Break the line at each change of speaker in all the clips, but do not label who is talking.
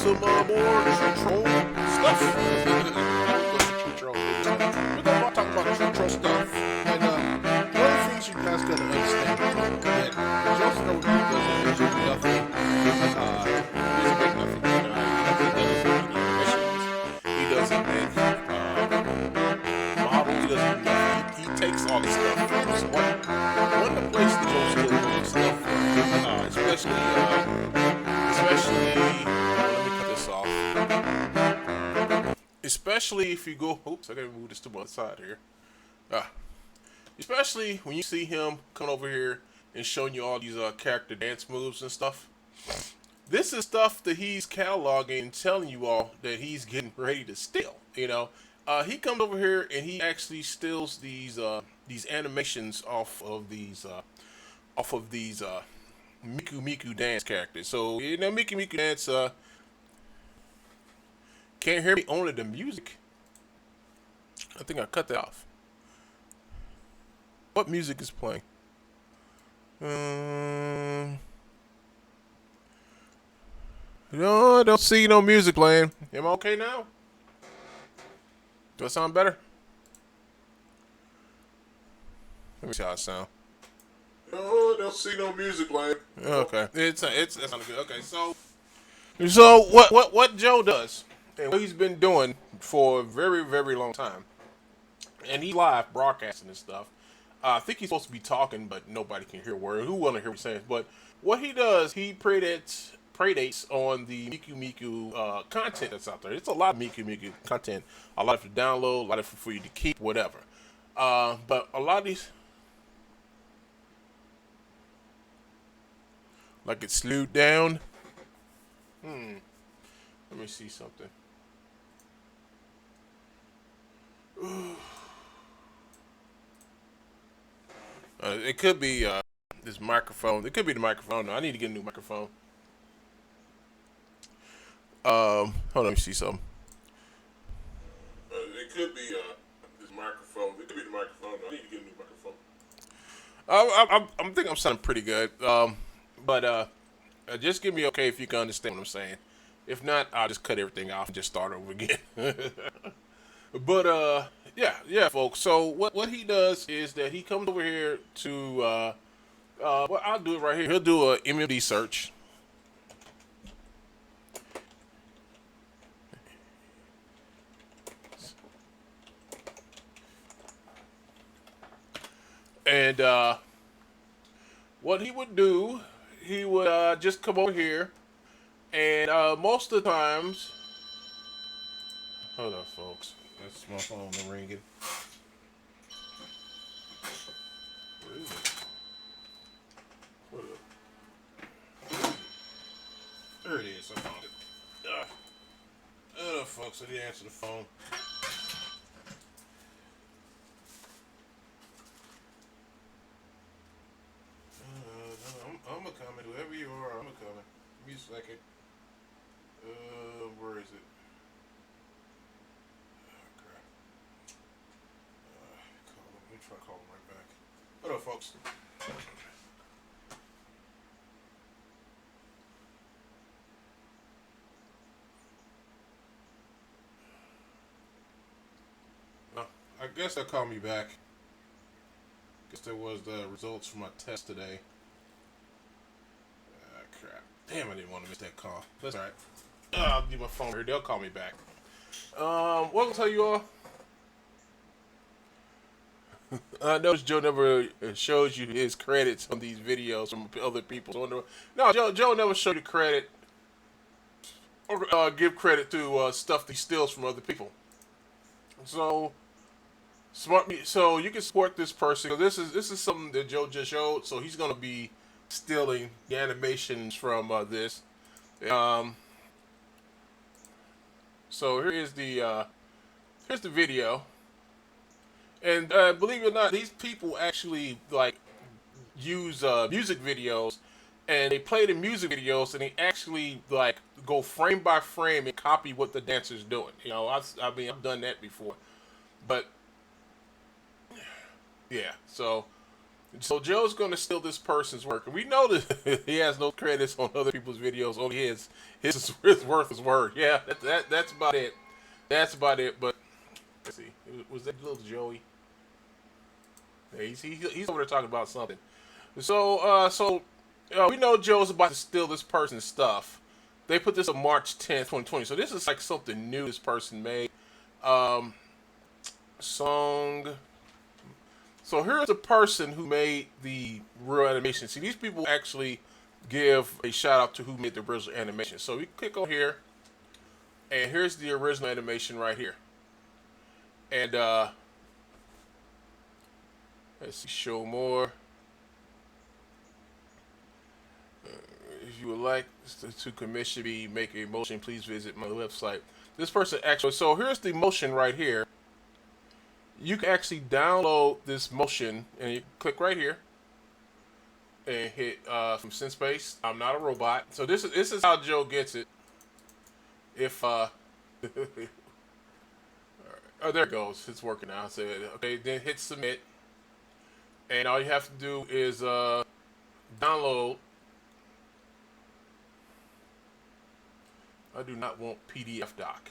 Some more Tru-toll stuff. We're going to talk about Tru-toll stuff. And one of the things you guys got to understand that just know he doesn't do nothing. He doesn't make nothing. He doesn't make models. He doesn't do nothing. He takes all this stuff. So one of the places that Joe still doing stuff, especially if you go, oops, I gotta move this to one side here. Especially when you see him coming over here and showing you all these character dance moves and stuff. This is stuff that he's cataloging and telling you all that he's getting ready to steal. You know, he comes over here and he actually steals these animations off of these Miku dance characters. So you know, Miku dance. Can't hear me, only the music. I think I cut that off. What music is playing? No, I don't see no music playing. Am I okay now? Do I sound better? Let me see how I sound. No, I don't see no music playing. Okay, it's that sounded good. Okay, so what Joe does, and what he's been doing for a very, very long time, and he live broadcasting and stuff. I think he's supposed to be talking, but nobody can hear a word. Who want to hear what he's saying? But what he does, he predates on the Miku content that's out there. It's a lot of Miku content. A lot of it to download, a lot of it for you to keep, whatever. But a lot of these, like it's slowed down. Let me see something. It could be this microphone. It could be the microphone. No, I need to get a new microphone. Hold on, let me see something. It could be this microphone. It could be the microphone. No, I need to get a new microphone. I'm thinking I'm sounding pretty good. But just give me okay if you can understand what I'm saying. If not, I'll just cut everything off and just start over again. But yeah, folks. So what he does is that he comes over here to well, I'll do it right here. He'll do a MMD search. And what he would do, he would just come over here, and most of the times, hold on, folks. That's my phone ringing. Where is it? What up? There it is. I found it. Folks, I didn't answer the phone. I'm a comment. Whoever you are, I'm a comment. Give me a second. Where is it? Let me try to call him right back. What up, folks? guess they'll call me back. Guess there was the results from my test today. Crap. Damn, I didn't want to miss that call. That's alright. I'll leave my phone here. They'll call me back. What I'll tell you all. I noticed Joe never shows you his credits on these videos from other people. So no, Joe never showed you credit or give credit to stuff that he steals from other people. So so you can support this person. So this is something that Joe just showed. So he's gonna be stealing the animations from this. So here's the video. And believe it or not, these people actually like use music videos, and they play the music videos, and they actually like go frame by frame and copy what the dancer's doing. You know, I've done that before, but yeah. So Joe's gonna steal this person's work, and we know that he has no credits on other people's videos. Only his worth is word. Yeah, that's about it. That's about it. But let's see, was that little Joey? He's over there talking about something. So we know Joe's about to steal this person's stuff. They put this on March 10th, 2020. So this is like something new this person made. Song. So here's the person who made the real animation. See, these people actually give a shout out to who made the original animation. So we click on here, and here's the original animation right here. And let's see, show more. If you would like to commission me make a motion, please visit my website. This person actually, so here's the motion right here. You can actually download this motion, and you click right here and hit from SendSpace. I'm not a robot. So this is how Joe gets it. If oh, there it goes. It's working now. So okay, then hit submit. And all you have to do is download. I do not want PDF doc.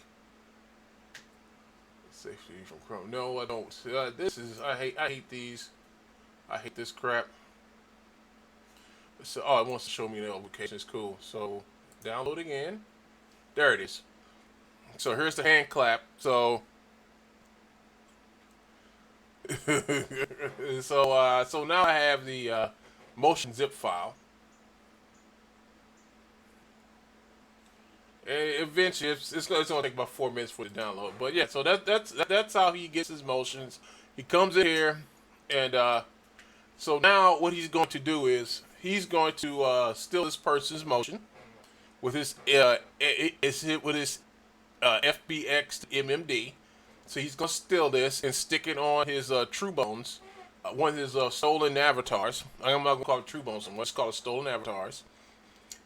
Safety from Chrome. No, I don't. This is I hate these. I hate this crap. So it wants to show me the application. It's cool. So download again. There it is. So here's the hand clap. So so now I have the motion zip file, and eventually it's going to take about 4 minutes for it to download. But yeah, so that's how he gets his motions. He comes in here, and so now what he's going to do is he's going to steal this person's motion with his FBX MMD. So he's going to steal this and stick it on his Truebones, one of his stolen avatars. I'm not going to call it Truebones anymore. Let's call it stolen avatars.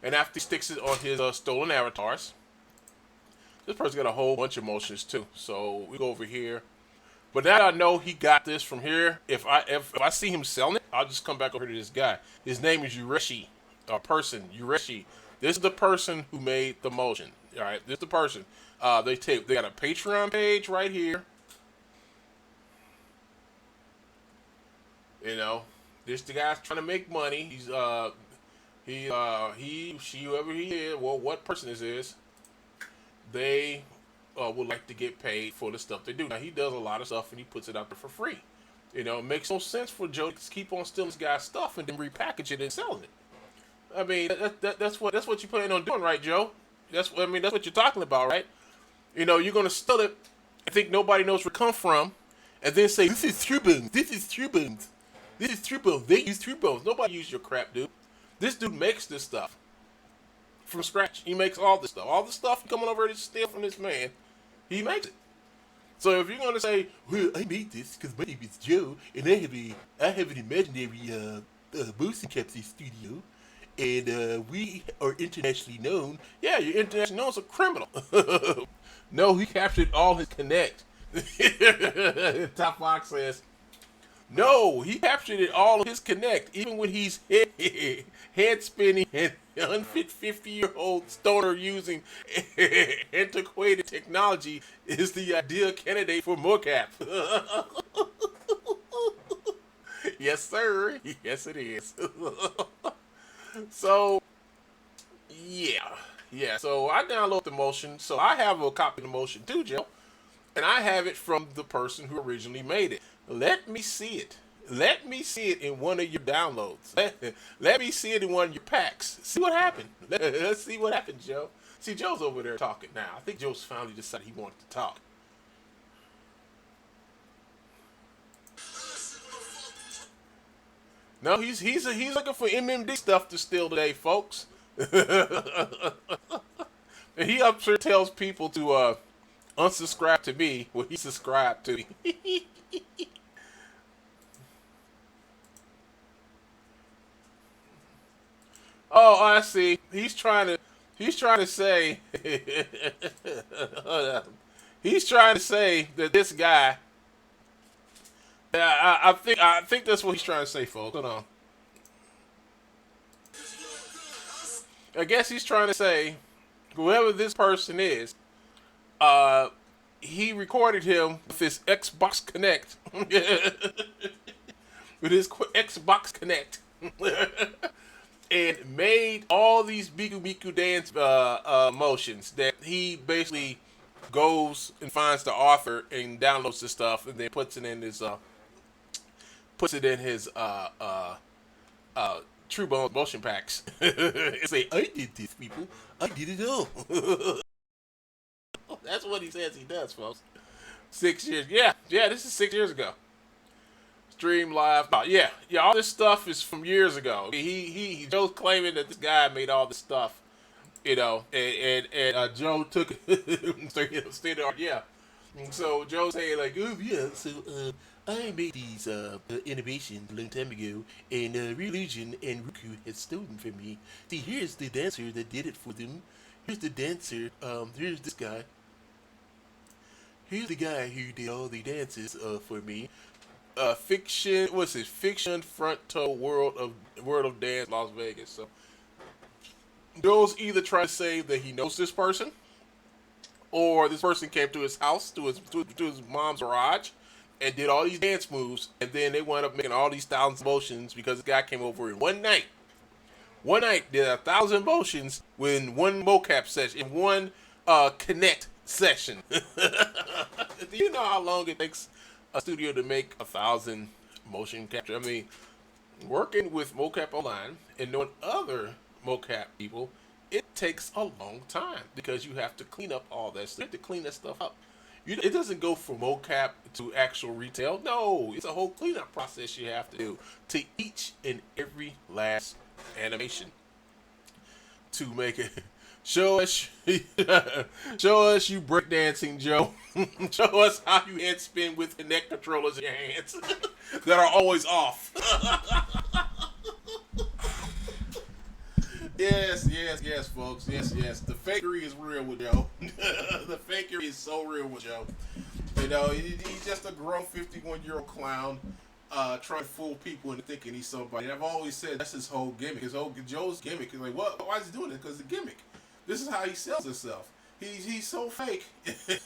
And after he sticks it on his stolen avatars, this person's got a whole bunch of motions too. So we go over here. But now I know he got this from here. If I see him selling it, I'll just come back over to this guy. His name is U.S.C. U.S.C. This is the person who made the motion. All right, this is the person. They got a Patreon page right here. You know, this the guy's trying to make money. He's she, whoever he is, well, what person this is, they would like to get paid for the stuff they do. Now he does a lot of stuff and he puts it out there for free. You know, it makes no sense for Joe to keep on stealing this guy's stuff and then repackage it and selling it. I mean, that's what you plan on doing, right, Joe? That's what you're talking about, right? You know, you're gonna steal it. I think nobody knows where it come from, and then say this is Truebones. This is Truebones. This is Truebones. They use Truebones. Nobody use your crap, dude. This dude makes this stuff from scratch. He makes all this stuff. All the stuff coming over to steal from this man, he makes it. So if you're gonna say, well, I made this because my name is Joe, and I have an imaginary motion capture studio, and we are internationally known. Yeah, you're internationally known as a criminal. No, he captured all his connect. Top Fox says, No, he captured it all in his connect, even when he's head spinning and unfit 50-year-old stoner using antiquated technology is the ideal candidate for mocap. Yes, sir. Yes, it is. So, yeah. Yeah, so I download the motion. So I have a copy of the motion too, Joe. And I have it from the person who originally made it. Let me see it. Let me see it in one of your downloads. Let me see it in one of your packs. See what happened. Let's see what happened, Joe. See, Joe's over there talking now. I think Joe's finally decided he wanted to talk. No, he's looking for MMD stuff to steal today, folks. And he up here tells people to unsubscribe to me when he subscribed to me. Oh, I see. He's trying to say he's trying to say that this guy. I think that's what he's trying to say, folks. Hold on. I guess he's trying to say whoever this person is, uh, he recorded him with his Xbox Connect, with his Xbox Connect, and made all these Miku Miku dance motions that he basically goes and finds the author and downloads the stuff and then puts it in his Truebones motion packs. It's like, I did this, people. I did it all. That's what he says he does, folks. 6 years. Yeah, this is 6 years ago. Stream live. Oh, yeah, all this stuff is from years ago. Joe's claiming that this guy made all this stuff, and Joe took it. So stayed there. Yeah. And so Joe saying like, oh yeah, so I made these innovations a long time ago, and Religion and Roku had stolen from me. See, here's the dancer that did it for them. Here's the dancer. Here's this guy. Here's the guy who did all the dances for me. Fiction. What's it? Fiction Fronto World of Dance, Las Vegas. So Joe's either trying to say that he knows this person, or this person came to his house, to his mom's garage, and did all these dance moves, and then they wound up making all these thousands of motions because this guy came over in one night. One night did 1,000 motions in one mocap session, in one connect session. Do you know how long it takes a studio to make 1,000 motion capture? I mean, working with mocap online and knowing other mocap people, it takes a long time because you have to clean up all that stuff. You have to clean that stuff up. It doesn't go from mocap to actual retail. No, it's a whole cleanup process you have to do to each and every last animation to make it. Show us you breakdancing, Joe. Show us how you head spin with Kinect controllers in your hands that are always off. Yes, folks. Yes. The fakery is real with Joe. The fakery is so real with Joe. He's just a grown 51-year-old clown trying to fool people into thinking he's somebody. And I've always said that's his whole gimmick. Joe's gimmick is like, what? Why is he doing it? Because the gimmick. This is how he sells himself. He's so fake. He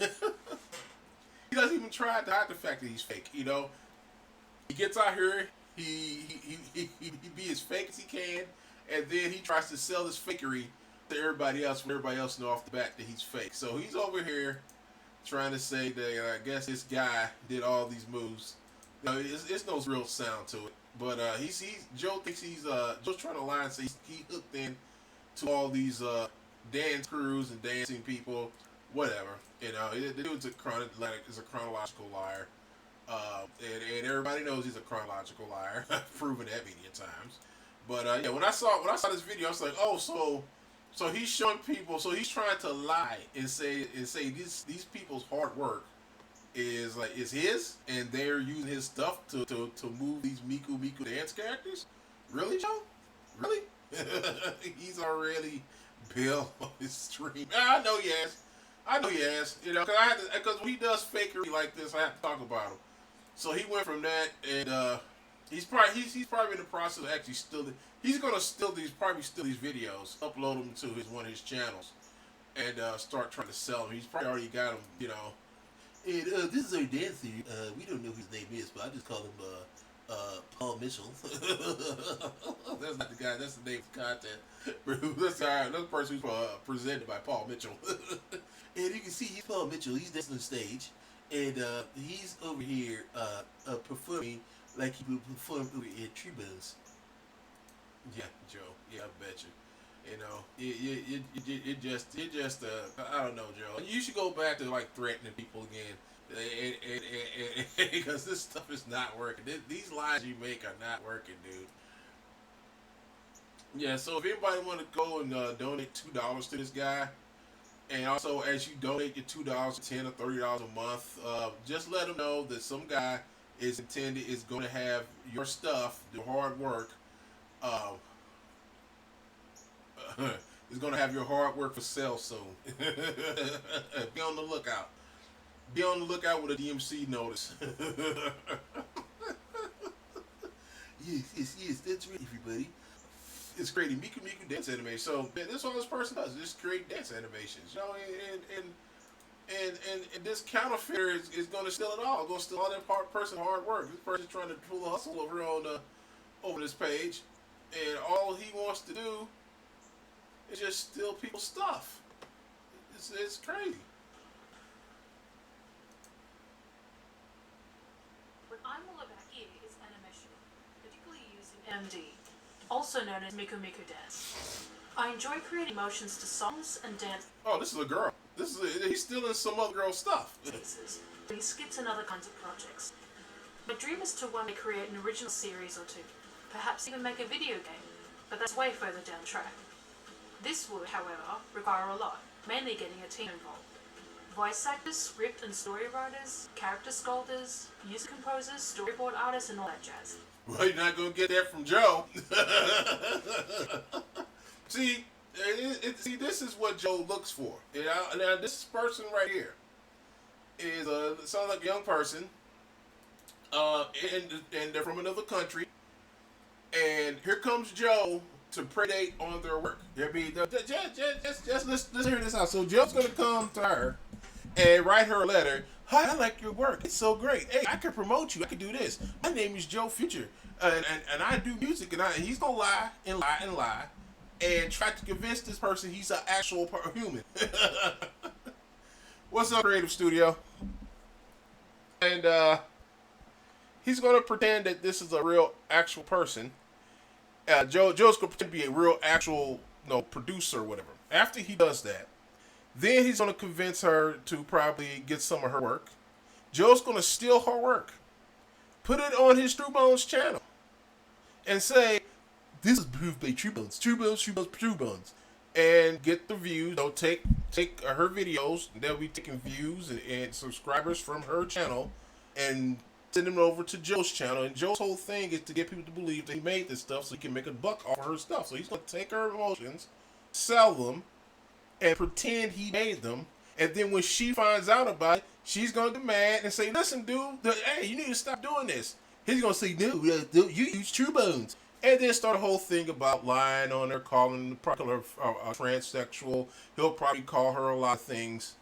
doesn't even try to hide the fact that he's fake. He gets out here. He be as fake as he can. And then he tries to sell his fakery to everybody else, when everybody else know off the bat that he's fake. So he's over here trying to say that I guess this guy did all these moves. It's no real sound to it. But Joe thinks Joe's trying to lie and say he hooked in to all these dance crews and dancing people, whatever. The dude's a chronological liar. And everybody knows he's a chronological liar. I've proven that many times. But when I saw this video, I was like, oh, so he's showing people, so he's trying to lie and say these people's hard work is his, and they're using his stuff to move these Miku dance characters. Really, Joe? Really? He's already Bill on his stream. I know he has. Because when he does fakery like this, I have to talk about him. So he went from that, and he's probably in the process of actually stealing. He's gonna probably steal these videos, upload them to one of his channels, and start trying to sell them. He's probably already got them, you know. And this is our dancer. We don't know who his name is, but I just call him Paul Mitchell. That's not the guy. That's the name of the content. That's another person who's presented by Paul Mitchell. And you can see he's Paul Mitchell. He's dancing on stage, and he's over here performing like he would perform over in Truebones. Yeah, Joe. Yeah, I bet you. You know, it just I don't know, Joe. You should go back to like threatening people again, because this stuff is not working. These lies you make are not working, dude. Yeah. So if anybody want to go and donate $2 to this guy, and also as you donate your $2, $10 or $30 a month, just let him know that some guy is going to have your stuff, your hard work. Uh, is going to have your hard work for sale soon. Be on the lookout. Be on the lookout with a DMC notice. Yes, that's right, everybody. It's creating Miku dance animation. So that's all this person does. Just create dance animations. You know, and this counterfeiter is going to steal it all. Going to steal all that person's hard work. This person's trying to pull a hustle over this page, and all he wants to do is just steal people's stuff. It's crazy.
What I'm all about here is animation, particularly using MD, also known as Miku Dance. I enjoy creating motions to songs and dance.
Oh, this is a girl. He's stealing some other girl's stuff.
Skits and other kinds of projects. My dream is to one day create an original series or two, perhaps even make a video game, but that's way further down the track. This would, however, require a lot, mainly getting a team involved. Voice actors, script and story writers, character sculptors, music composers, storyboard artists, and all that jazz.
Well, you're not going to get that from Joe. See, this is what Joe looks for. Now, this person right here is sounds like a young person, and they're from another country. And here comes Joe to predate on their work. I mean, just let's hear this out. So Joe's gonna come to her and write her a letter. Hi, I like your work. It's so great. Hey, I can promote you. I can do this. My name is Joe Future, and I do music. And he's gonna lie and try to convince this person he's an actual human. What's up, Creative Studio? And he's gonna pretend that this is a real actual person. Joe's going to pretend to be a real actual producer or whatever. After he does that, then he's going to convince her to probably get some of her work. Joe's going to steal her work, put it on his Truebones channel, and say, this is proved by Truebones, and get the views. Take her videos, they'll be taking views and subscribers from her channel, and send them over to Joe's channel, and Joe's whole thing is to get people to believe that he made this stuff so he can make a buck off of her stuff. So he's going to take her emotions, sell them, and pretend he made them, and then when she finds out about it, she's going to get mad and say, listen, dude, hey, you need to stop doing this. He's going to say, no, you use Truebones. And then start a whole thing about lying on her, calling the probably a transsexual. He'll probably call her a lot of things.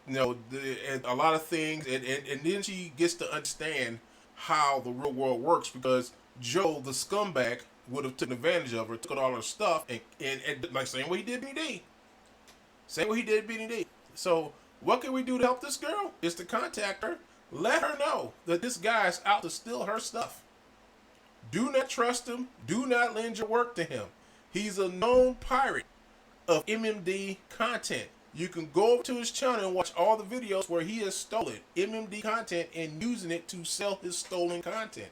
And a lot of things, and then she gets to understand how the real world works, because Joe, the scumbag, would have taken advantage of her, took all her stuff, and like same way he did BD. So what can we do to help this girl? Is to contact her, let her know that this guy is out to steal her stuff. Do not trust him. Do not lend your work to him. He's a known pirate of MMD content. You can go over to his channel and watch all the videos where he has stolen MMD content and using it to sell his stolen content.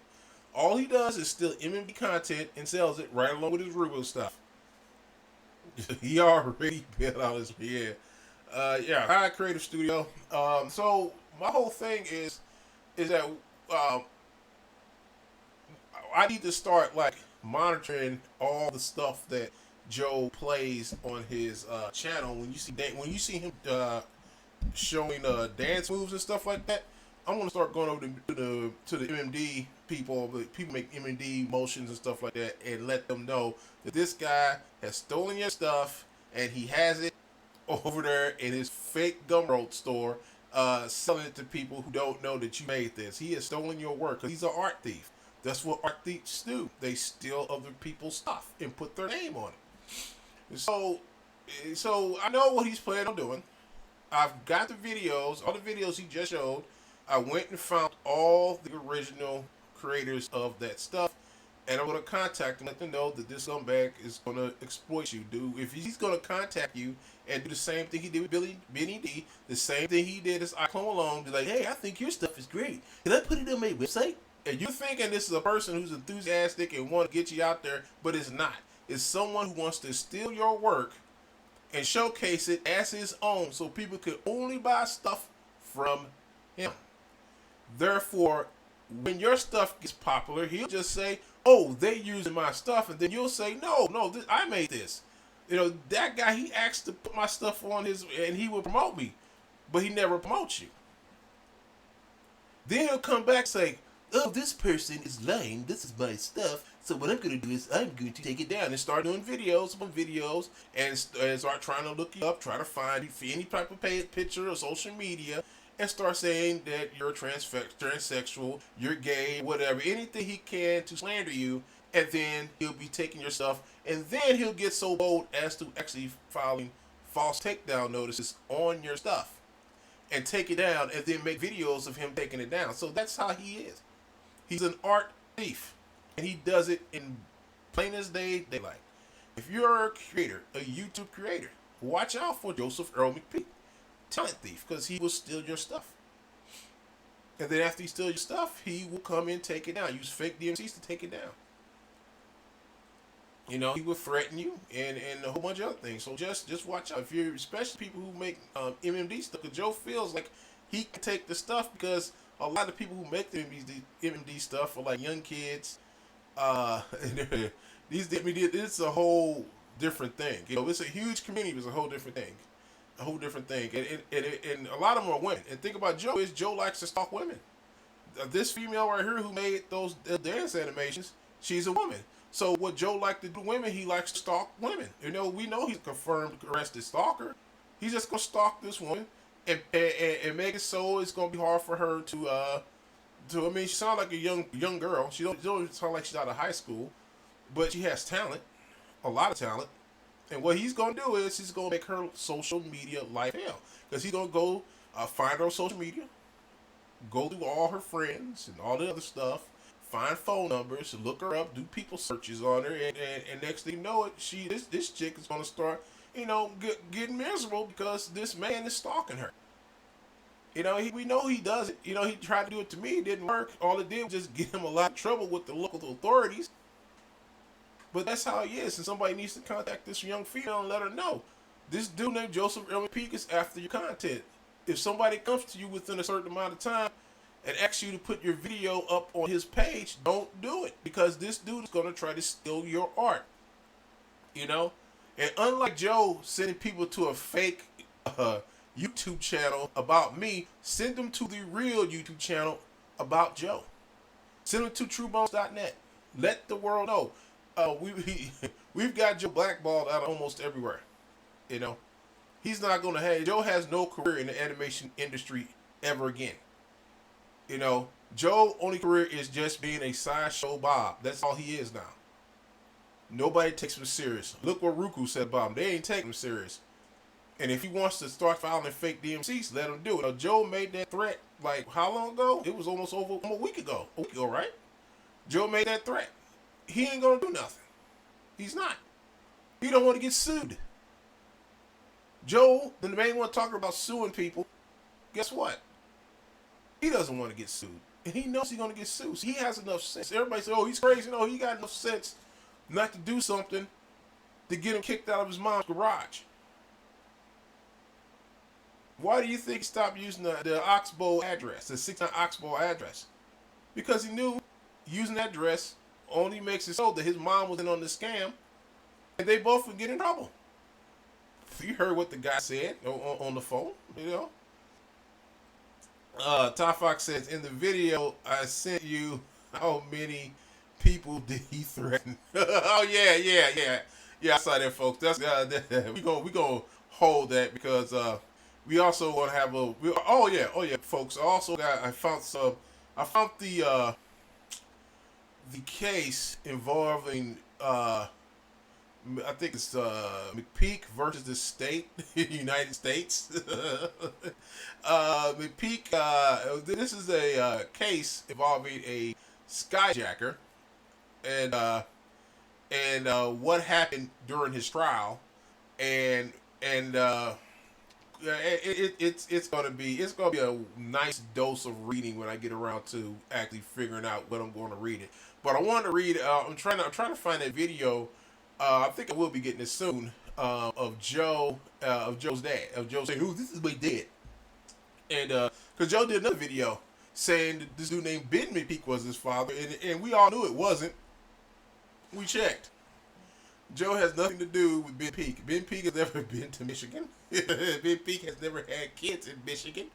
All he does is steal MMD content and sells it right along with his Rubo stuff. He already been on his Hi, Creative Studio. So my whole thing is that I need to start monitoring all the stuff that Joe plays on his channel. When you see him showing dance moves and stuff like that, I'm gonna start going over to the MMD people. The people make MMD motions and stuff like that, and let them know that this guy has stolen your stuff, and he has it over there in his fake Gumroad store, selling it to people who don't know that you made this. He has stolen your work because he's an art thief. That's what art thieves do. They steal other people's stuff and put their name on it. So I know what he's planning on doing. I've got the videos, all the videos he just showed. I went and found all the original creators of that stuff, and I'm going to contact them, let them know that this scumbag is going to exploit you, dude. If he's going to contact you and do the same thing he did with Benny D, the same thing he did as iClone Alone, be like, hey, I think your stuff is great. Can I put it on my website? And you're thinking this is a person who's enthusiastic and want to get you out there, but it's not. It's someone who wants to steal your work and showcase it as his own so people could only buy stuff from him. Therefore, when your stuff gets popular, he'll just say, oh, they're using my stuff, and then you'll say, no, I made this. You know, that guy, he asked to put my stuff on his, and he will promote me, but he never promotes you. Then he'll come back and say, oh, this person is lying, this is my stuff, so what I'm going to do is I'm going to take it down and start doing videos upon videos and start trying to look you up, try to find any type of picture or social media, and start saying that you're transsexual, you're gay, whatever, anything he can to slander you, and then he'll be taking your stuff, and then he'll get so bold as to actually filing false takedown notices on your stuff and take it down and then make videos of him taking it down. So that's how he is. He's an art thief, and he does it in plain as daylight. If you're a creator, a YouTube creator, watch out for Joseph Earl McPeak, talent thief, because he will steal your stuff. And then after he steals your stuff, he will come in and take it down. Use fake DMCs to take it down. You know, he will threaten you and a whole bunch of other things. So just watch out. If you're, especially people who make MMD stuff, because Joe feels like he can take the stuff because a lot of people who make the MMD stuff are like young kids. It's a whole different thing. You know, it's a huge community. It's a whole different thing. A whole different thing. And a lot of them are women. And think about Joe is Joe likes to stalk women. This female right here who made those dance animations, she's a woman. So what Joe likes to do to women, he likes to stalk women. You know, we know he's a confirmed arrested stalker. He's just gonna stalk this woman and make it so it's gonna be hard for her to I mean, she sounds like a young girl. She don't sound like she's out of high school, but she has talent, a lot of talent. And what he's gonna do is he's gonna make her social media life hell, because he's gonna go find her on social media, go through all her friends and all the other stuff, find phone numbers, look her up, do people searches on her, and next thing you know it, this chick is gonna start, you know, getting miserable because this man is stalking her. You know, we know he does it. You know, he tried to do it to me. It didn't work. All it did was just get him a lot of trouble with the local authorities. But that's how he is. And somebody needs to contact this young female and let her know. This dude named Joseph Earl McPeak is after your content. If somebody comes to you within a certain amount of time and asks you to put your video up on his page, don't do it. Because this dude is going to try to steal your art. You know? And unlike Joe sending people to a fake YouTube channel about me, send them to the real YouTube channel about Joe. Send them to Truebones.net. Let the world know. We've got Joe blackballed out of almost everywhere. You know, he's not going to have. Joe has no career in the animation industry ever again. You know, Joe's only career is just being a sideshow Bob. That's all he is now. Nobody takes him serious. Look what Ruku said about him. They ain't taking him serious. And if he wants to start filing fake DMCs, let him do it. Now, Joe made that threat like how long ago? It was almost over a week ago. A week ago, right? Joe made that threat. He ain't gonna do nothing. He's not. He don't want to get sued. Joe, the main one talking about suing people, guess what? He doesn't want to get sued. And he knows he's gonna get sued. So he has enough sense. Everybody says, oh, he's crazy. No, he got enough sense not to do something to get him kicked out of his mom's garage. Why do you think he stopped using the Oxbow address, the 69 Oxbow address? Because he knew using that address only makes it so that his mom was in on the scam, and they both would get in trouble. You heard what the guy said on the phone, you know. Top Fox says, in the video I sent you, how many people did he threaten? Oh yeah. I saw that, folks. That's we gonna hold that because we also want to have oh yeah, folks. I also got I found the case involving I think it's McPeak versus the state, United States. McPeak, this is a case involving a skyjacker and what happened during his trial, and and it's gonna be a nice dose of reading when I get around to actually figuring out what I'm going to read it. But I want to read. I'm trying to find that video. I think I will be getting it soon. Of Joe's dad, of Joe saying, "Who this is my dad," and because Joe did another video saying that this dude named Ben McPeak was his father, and we all knew it wasn't. We checked. Joe has nothing to do with Ben Peak. Ben Peak has never been to Michigan. Ben Peak has never had kids in Michigan.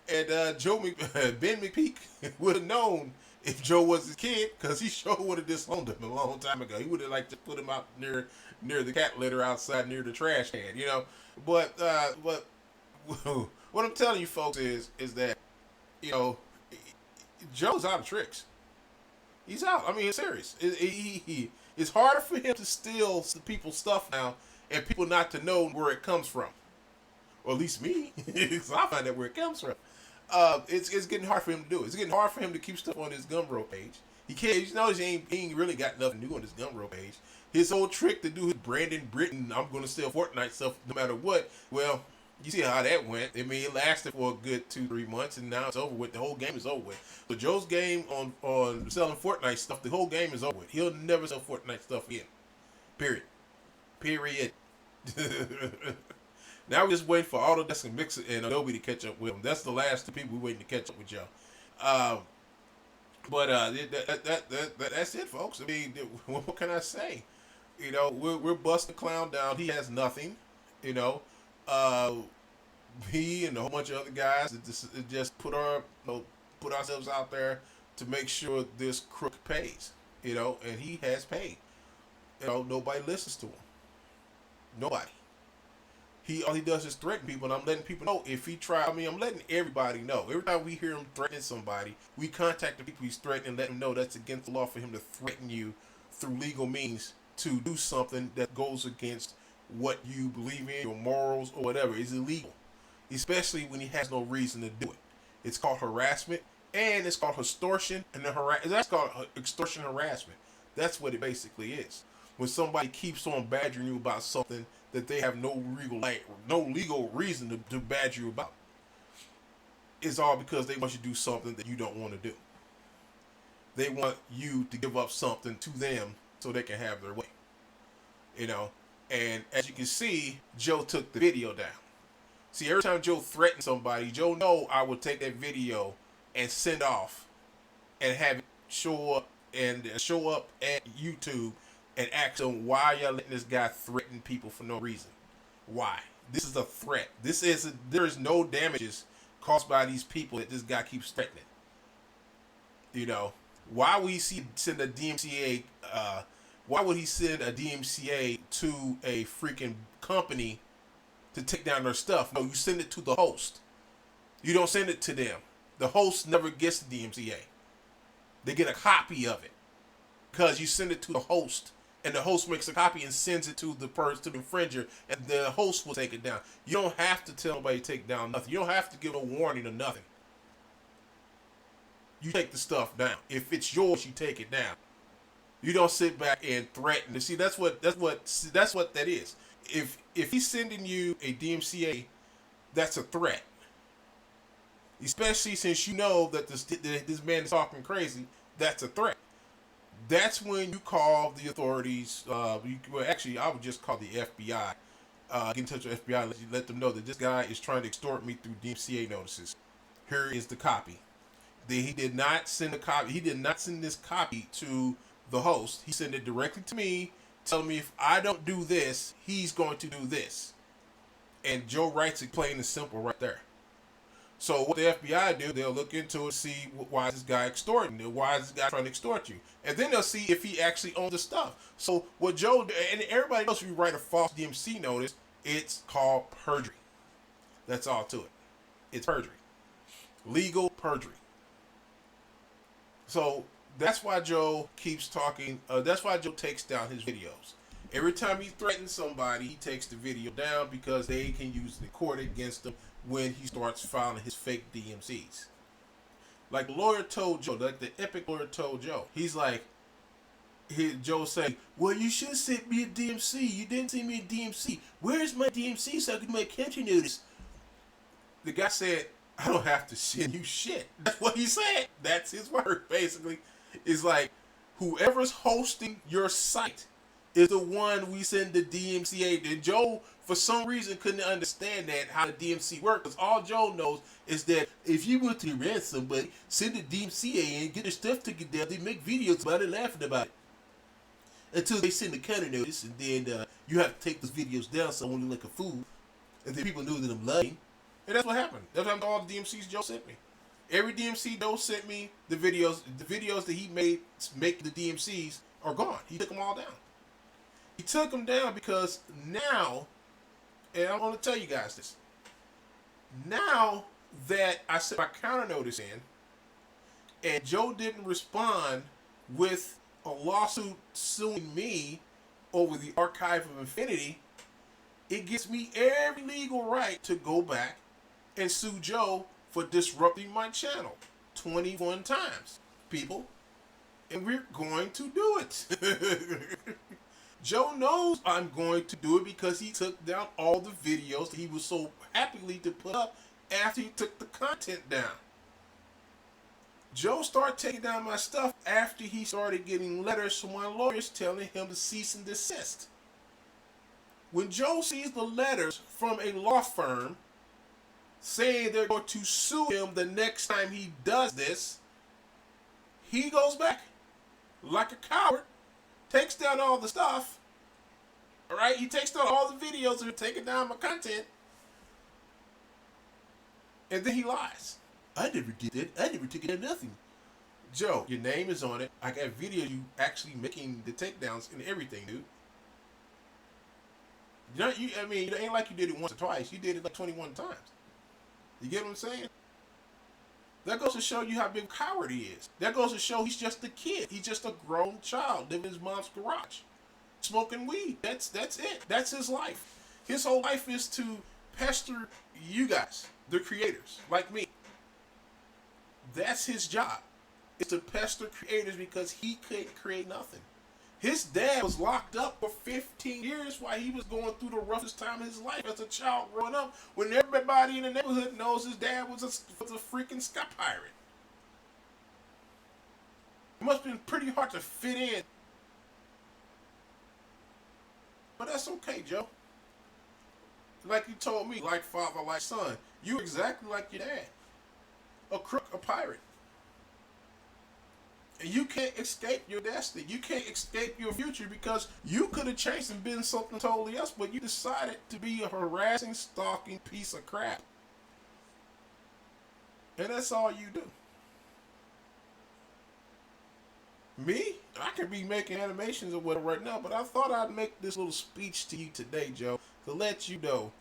And Ben McPeak would have known if Joe was his kid, because he sure would have disowned him a long time ago. He would have liked to put him out near the cat litter outside near the trash can, you know. But what I'm telling you folks is that, you know, Joe's out of tricks. He's out. I mean, it's serious. It's harder for him to steal people's stuff now and people not to know where it comes from. Or at least me, because I find out where it comes from. It's getting hard for him to do it. It's getting hard for him to keep stuff on his Gumroad page. He can't. You know, he ain't really got nothing to do on his Gumroad page. His whole trick to do his Brandon Britton, I'm going to sell Fortnite stuff no matter what. Well, you see how that went. I mean, it lasted for a good 2-3 months, and now it's over with. The whole game is over with. So Joe's game on selling Fortnite stuff, the whole game is over with. He'll never sell Fortnite stuff again. Period. Now we're just waiting for Autodesk and Mixer and Adobe to catch up with him. That's the last two people we're waiting to catch up with, Joe. That's it, folks. I mean, what can I say? You know, we're busting the clown down. He has nothing. You know, he and a whole bunch of other guys just put ourselves out there to make sure this crook pays. You know, and he has paid. You know, nobody listens to him. Nobody. All he does is threaten people, and I'm letting people know if he try. I mean, I'm letting everybody know. Every time we hear him threatening somebody, we contact the people he's threatening and let them know that's against the law for him to threaten you through legal means to do something that goes against what you believe in, your morals, or whatever. It's illegal, especially when he has no reason to do it. It's called harassment, and it's called extortion, and that's called extortion harassment. That's what it basically is. When somebody keeps on badgering you about something that they have no legal reason to badger you about, it's all because they want you to do something that you don't want to do. They want you to give up something to them so they can have their way. You know, and as you can see, Joe took the video down. See, every time Joe threatened somebody, Joe know I would take that video and send off and have it show up at YouTube and ask them, why y'all letting this guy threaten people for no reason? Why? This is a threat. There is no damages caused by these people that this guy keeps threatening. You know, why would he send a DMCA? Why would he send a DMCA to a freaking company to take down their stuff? No, you send it to the host. You don't send it to them. The host never gets the DMCA. They get a copy of it because you send it to the host. And the host makes a copy and sends it to the infringer, and the host will take it down. You don't have to tell nobody to take down nothing. You don't have to give a warning or nothing. You take the stuff down. If it's yours, you take it down. You don't sit back and threaten. See, that's what that is. If he's sending you a DMCA, that's a threat. Especially since you know that this man is talking crazy, that's a threat. That's when you call the authorities. Actually, I would just call the FBI. Get in touch with FBI and let them know that this guy is trying to extort me through DMCA notices. Here is the copy. He did not send a copy. He did not send this copy to the host. He sent it directly to me, telling me if I don't do this, he's going to do this. And Joe writes it plain and simple right there. So what the FBI do, they'll look into it, see why is this guy extorting you, why is this guy trying to extort you, and then they'll see if he actually owns the stuff. So what Joe and everybody else, if you write a false DMC notice, it's called perjury. That's all to it. It's perjury, legal perjury. So that's why Joe keeps talking. That's why Joe takes down his videos. Every time he threatens somebody, he takes the video down because they can use the court against him when he starts filing his fake DMCs. Like the lawyer told Joe, like the epic lawyer told Joe, he's like, Joe saying, well, you should have sent me a DMC. You didn't send me a DMC. Where's my DMC so I can make country notice? The guy said, I don't have to send you shit. That's what he said. That's his word, basically. It's like, whoever's hosting your site is the one we send the DMCA to. Joe, for some reason, couldn't understand that, how the DMC works. Because all Joe knows is that if you want to arrest somebody, send the DMCA in, get their stuff together, they make videos about it, laughing about it. Until they send the counter notice, and then you have to take those videos down so I won't look like a fool. And then people know that I'm lying. And that's what happened. That's what happened to all the DMCs Joe sent me. Every DMC Joe sent me, the videos that he made make the DMCs are gone. He took them all down. He took them down because now, and I'm going to tell you guys this, now that I sent my counter notice in, and Joe didn't respond with a lawsuit suing me over the archive of Infinity, it gives me every legal right to go back and sue Joe for disrupting my channel 21 times, people. And we're going to do it. Joe knows I'm going to do it because he took down all the videos that he was so happily to put up after he took the content down. Joe started taking down my stuff after he started getting letters from my lawyers telling him to cease and desist. When Joe sees the letters from a law firm saying they're going to sue him the next time he does this, he goes back like a coward, takes down all the stuff. All right, he takes down all the videos that are taking down my content, and then he lies. I never did that. I never took it down nothing. Joe, your name is on it. I got video you actually making the takedowns and everything, dude. It ain't like you did it once or twice. You did it like 21 times. You get what I'm saying? That goes to show you how big a coward he is. That goes to show he's just a kid. He's just a grown child living in his mom's garage, smoking weed. That's it. That's his life. His whole life is to pester you guys, the creators, like me. That's his job. It's to pester creators because he couldn't create nothing. His dad was locked up for 15 years while he was going through the roughest time of his life as a child growing up, when everybody in the neighborhood knows his dad was a freaking sky pirate. It must have been pretty hard to fit in. But that's okay, Joe. Like you told me, like father, like son. You're exactly like your dad. A crook, a pirate. And you can't escape your destiny. You can't escape your future because you could have changed and been something totally else, but you decided to be a harassing, stalking piece of crap. And that's all you do. Me? I could be making animations or whatever right now, but I thought I'd make this little speech to you today, Joe, to let you know,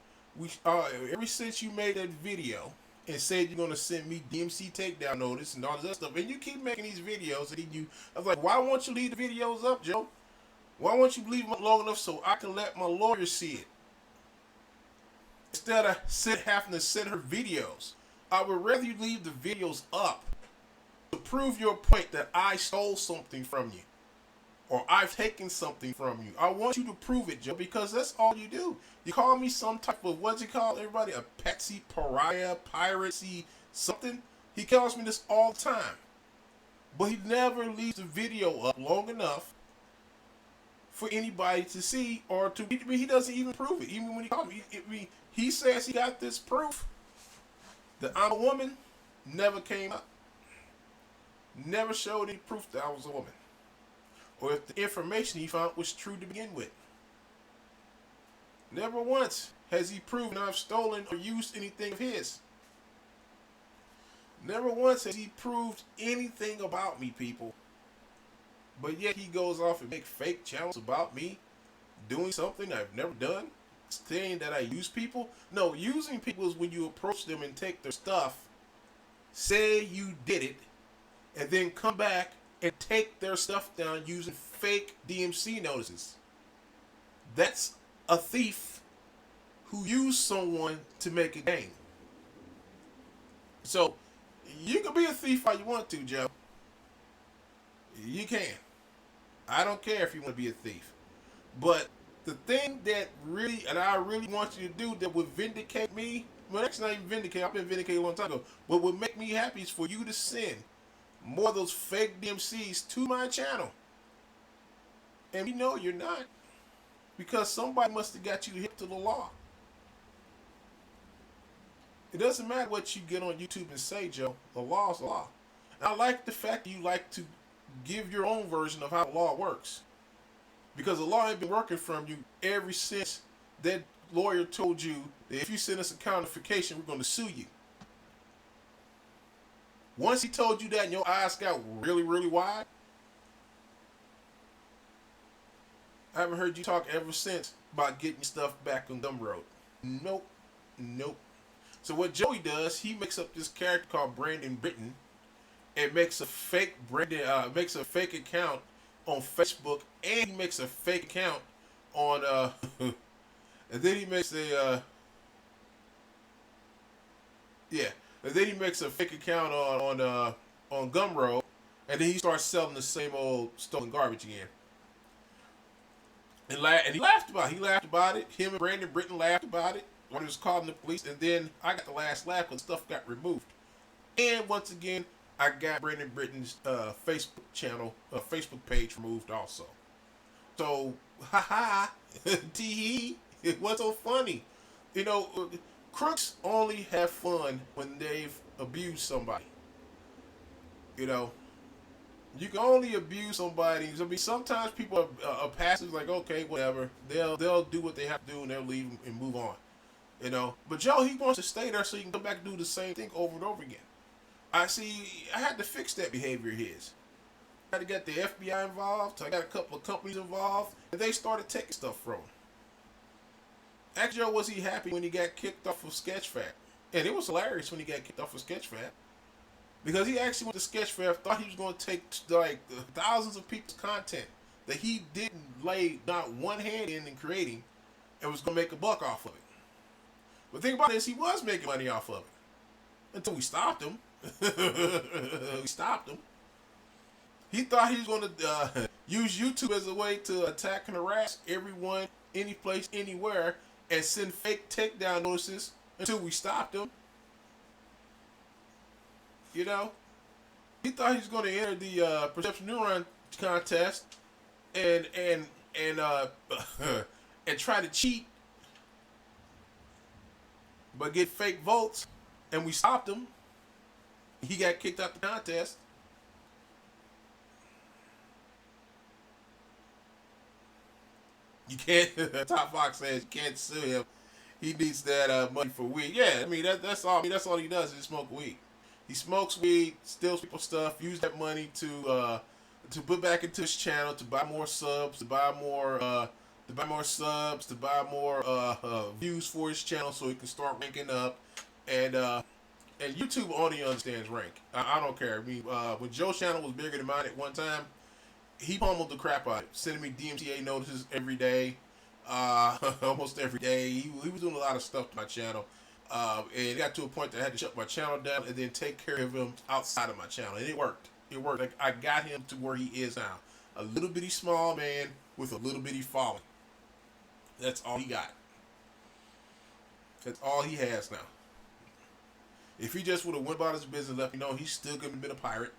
ever since you made that video and said you're going to send me DMC takedown notice and all this other stuff, and you keep making these videos, and I was like, why won't you leave the videos up, Joe? Why won't you leave them up long enough so I can let my lawyer see it? Instead of having to send her videos, I would rather you leave the videos up to prove your point that I stole something from you, or I've taken something from you. I want you to prove it, Joe, because that's all you do. You call me some type of, what's he call everybody? A patsy, pariah, piracy, something? He calls me this all the time. But he never leaves the video up long enough for anybody to see, or to, he doesn't even prove it. Even when he called me, he says he got this proof that I'm a woman, never came up. Never showed any proof that I was a woman, or if the information he found was true to begin with. Never once has he proven I've stolen or used anything of his. Never once has he proved anything about me, people. But yet he goes off and make fake channels about me doing something I've never done, saying that I use people. No, using people is when you approach them and take their stuff, say you did it, and then come back and take their stuff down using fake DMC notices. That's a thief who used someone to make a gain. So, you can be a thief all you want to, Joe. You can. I don't care if you want to be a thief. But the thing that really, and I really want you to do that would vindicate me, well, that's not even vindicate, I've been vindicated a long time ago, what would make me happy is for you to send more of those fake DMCs to my channel. And we know you're not. Because somebody must have got you hip to the law. It doesn't matter what you get on YouTube and say, Joe. The law is the law. And I like the fact that you like to give your own version of how the law works. Because the law ain't been working from you ever since that lawyer told you that if you send us a counterfeitation, we're going to sue you. Once he told you that and your eyes got really, really wide, I haven't heard you talk ever since about getting stuff back on Gumroad. Nope. Nope. So what Joey does, he makes up this character called Brandon Britton and makes a fake account on Facebook, and he makes a fake account on and then he makes a and then he makes a fake account on Gumroad, and then he starts selling the same old stolen garbage again. And he laughed about it. He laughed about it. Him and Brandon Britton laughed about it when he was calling the police. And then I got the last laugh because stuff got removed. And once again, I got Brandon Britton's Facebook channel, Facebook page removed also. So, haha, tee what's so funny? You know, crooks only have fun when they've abused somebody. You know. You can only abuse somebody. I mean, sometimes people are passive, like, okay, whatever. They'll do what they have to do and they'll leave and move on. You know. But Joe, he wants to stay there so he can come back and do the same thing over and over again. I had to fix that behavior of his. I had to get the FBI involved. I got a couple of companies involved, and they started taking stuff from him. Ask Joe, was he happy when he got kicked off of Sketchfab? And it was hilarious when he got kicked off of Sketchfab. Because he actually went to Sketchfab, thought he was going to take like thousands of people's content that he didn't lay not one hand in creating, and was going to make a buck off of it. But the thing about it is he was making money off of it. Until we stopped him. We stopped him. He thought he was going to use YouTube as a way to attack and harass everyone, any place, anywhere, and send fake takedown notices until we stopped him. You know, he thought he was going to enter the Perception Neuron contest and and try to cheat, but get fake votes, and we stopped him. He got kicked out the contest. You can't. Top Fox says you can't sue him. He needs that money for weed. Yeah, I mean that's all. I mean that's all he does is smoke weed. He smokes weed, steals people's stuff, use that money to put back into his channel, to buy more subs, to buy more views for his channel, so he can start ranking up. And YouTube only understands rank. I don't care. I mean, when Joe's channel was bigger than mine at one time, he pummeled the crap out of it, sending me DMCA notices every day, almost every day. He was doing a lot of stuff to my channel. And it got to a point that I had to shut my channel down and then take care of him outside of my channel. And it worked. It worked. Like, I got him to where he is now. A little bitty small man with a little bitty following. That's all he got. That's all he has now. If he just would have went about his business, let me know, he still couldn't have been a pirate.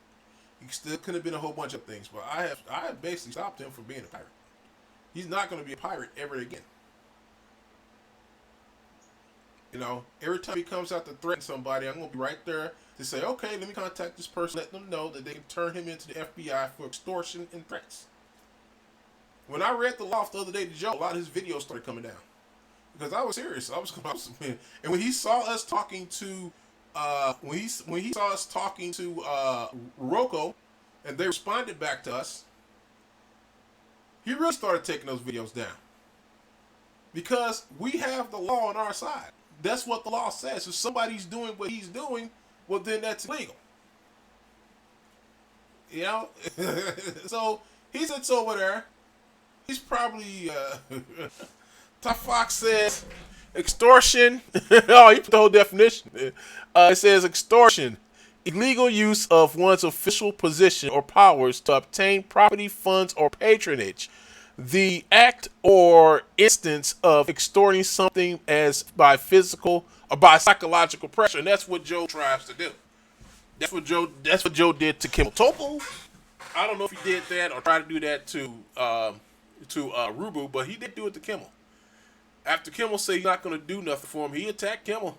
He still couldn't have been a whole bunch of things. But I have basically stopped him from being a pirate. He's not going to be a pirate ever again. You know, every time he comes out to threaten somebody, I'm going to be right there to say, okay, let me contact this person, let them know that they can turn him into the FBI for extortion and threats. When I read the loft the other day to Joe, a lot of his videos started coming down. Because I was serious. And when he saw us talking to when he saw us talking to Rocco, and they responded back to us, he really started taking those videos down because we have the law on our side. That's what the law says. If somebody's doing what he's doing, well, then that's illegal. You know, so he sits over there. He's probably Top Fox says extortion. Oh, he put the whole definition. It says extortion, illegal use of one's official position or powers to obtain property, funds, or patronage. The act or instance of extorting something as by physical or by psychological pressure, and that's what Joe tries to do. That's what Joe did to Kimmel. Topo, I don't know if he did that or tried to do that to Rubu, but he did do it to Kimmel. After Kimmel said he's not going to do nothing for him, he attacked Kimmel.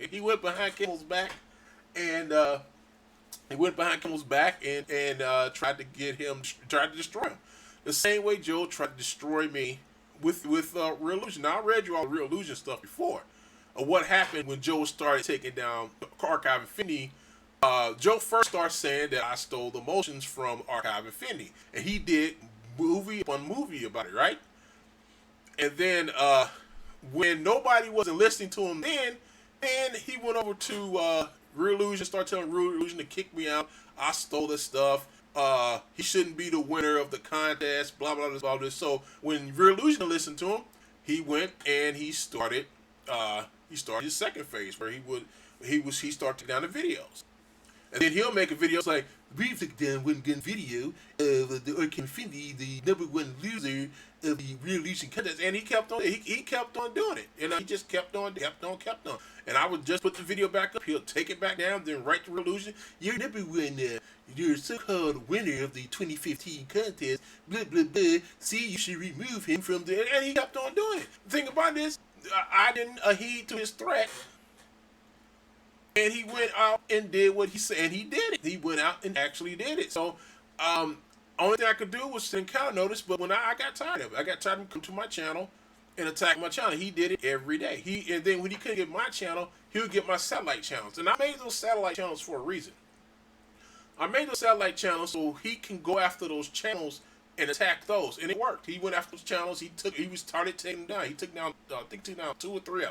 He went behind Kimmel's back and tried to destroy him. The same way Joe tried to destroy me with Real Illusion. Now I read you all the Real Illusion stuff before. What happened when Joe started taking down Archive Infinity. Joe first started saying that I stole the motions from Archive Infinity, and he did movie upon movie about it, right? And then when nobody wasn't listening to him, then he went over to Real Illusion, started telling Real Illusion to kick me out. I stole this stuff. He shouldn't be the winner of the contest. Blah blah blah blah. Blah. So when Real Illusion listened to him, he went and he started his second phase where he started taking down the videos. And then he'll make a video like, we took down one gun video of the Archive Infinity, the number one loser of the Real Illusion contest. And he kept on doing it. And he just kept on. And I would just put the video back up. He'll take it back down, then write the Real Illusion. You're number one, you're so-called winner of the 2015 contest, blah, blah, blah. See, you should remove him from there. And he kept on doing it. The thing about this, I didn't heed to his threat. And he went out and did what he said, and he did it. He went out and actually did it. So, only thing I could do was send counter notice, but when I got tired of it. I got tired of him coming to my channel and attacking my channel. He did it every day. And then when he couldn't get my channel, he would get my satellite channels. And I made those satellite channels for a reason. I made those satellite channels so he can go after those channels and attack those. And it worked. He went after those channels. He started taking them down. He took down, I think, 2 or 3 of them.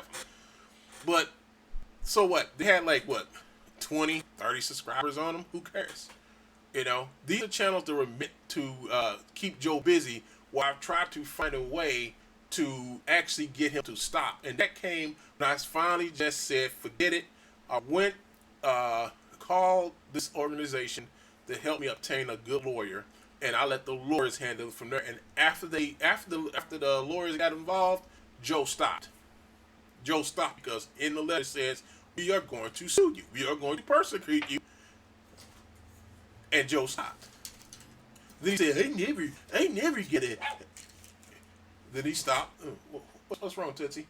But so what? They had 20, 30 subscribers on them. Who cares? You know, these are channels that were meant to keep Joe busy while I've tried to find a way to actually get him to stop. And that came when I finally just said, forget it. I went, called this organization to help me obtain a good lawyer. And I let the lawyers handle it from there. And after the lawyers got involved, Joe stopped. Joe stopped because in the letter it says, we are going to sue you. We are going to persecute you. And Joe stopped. Then he said, I never get it. Then he stopped. What's wrong, Tootsie?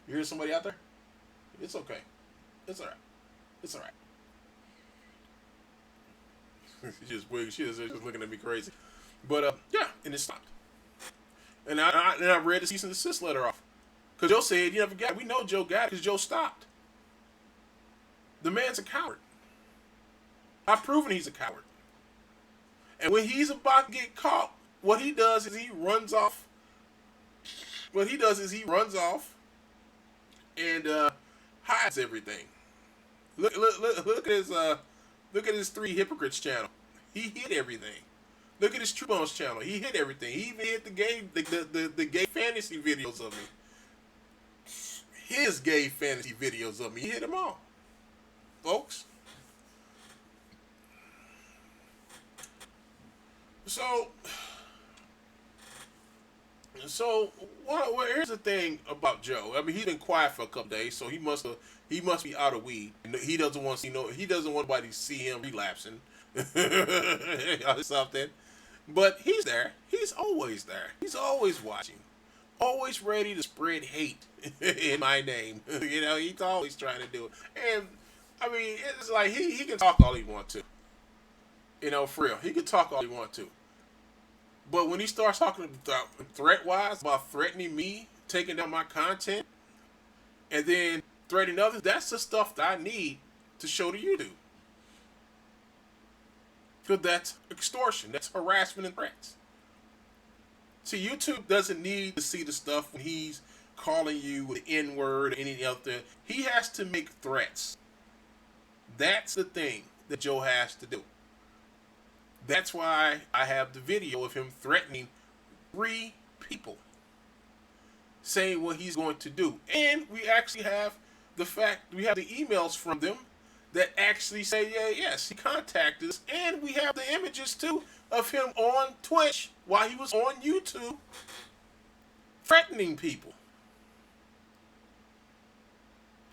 You hear somebody out there? It's okay. It's all right. It's all right. She was just looking at me crazy. But, yeah, and it stopped. And I read the cease and desist letter off. Because Joe said, you never got it. We know Joe got it because Joe stopped. The man's a coward. I've proven he's a coward. And when he's about to get caught, what he does is he runs off. And hides everything. Look at his 3 Hypocrites channel. He hid everything. Look at his Truebones channel. He hid everything. He even hid the gay fantasy videos of me. His gay fantasy videos of me. He hid them all. Folks. So here's the thing about Joe. I mean, he's been quiet for a couple days, so he must be out of weed. He doesn't want nobody to see him relapsing or something. But he's there. He's always there. He's always watching. Always ready to spread hate in my name. You know, he's always trying to do it. And I mean, it's like he can talk all he wants to. You know, for real. He can talk all he wants to. But when he starts talking threat-wise about threatening me, taking down my content, and then threatening others, that's the stuff that I need to show to YouTube. Because that's extortion. That's harassment and threats. See, YouTube doesn't need to see the stuff when he's calling you with the N-word or anything else. He has to make threats. That's the thing that Joe has to do. That's why I have the video of him threatening 3 people, saying what he's going to do. And we actually have the emails from them that actually say, yeah, yes, he contacted us. And we have the images, too, of him on Twitch while he was on YouTube threatening people.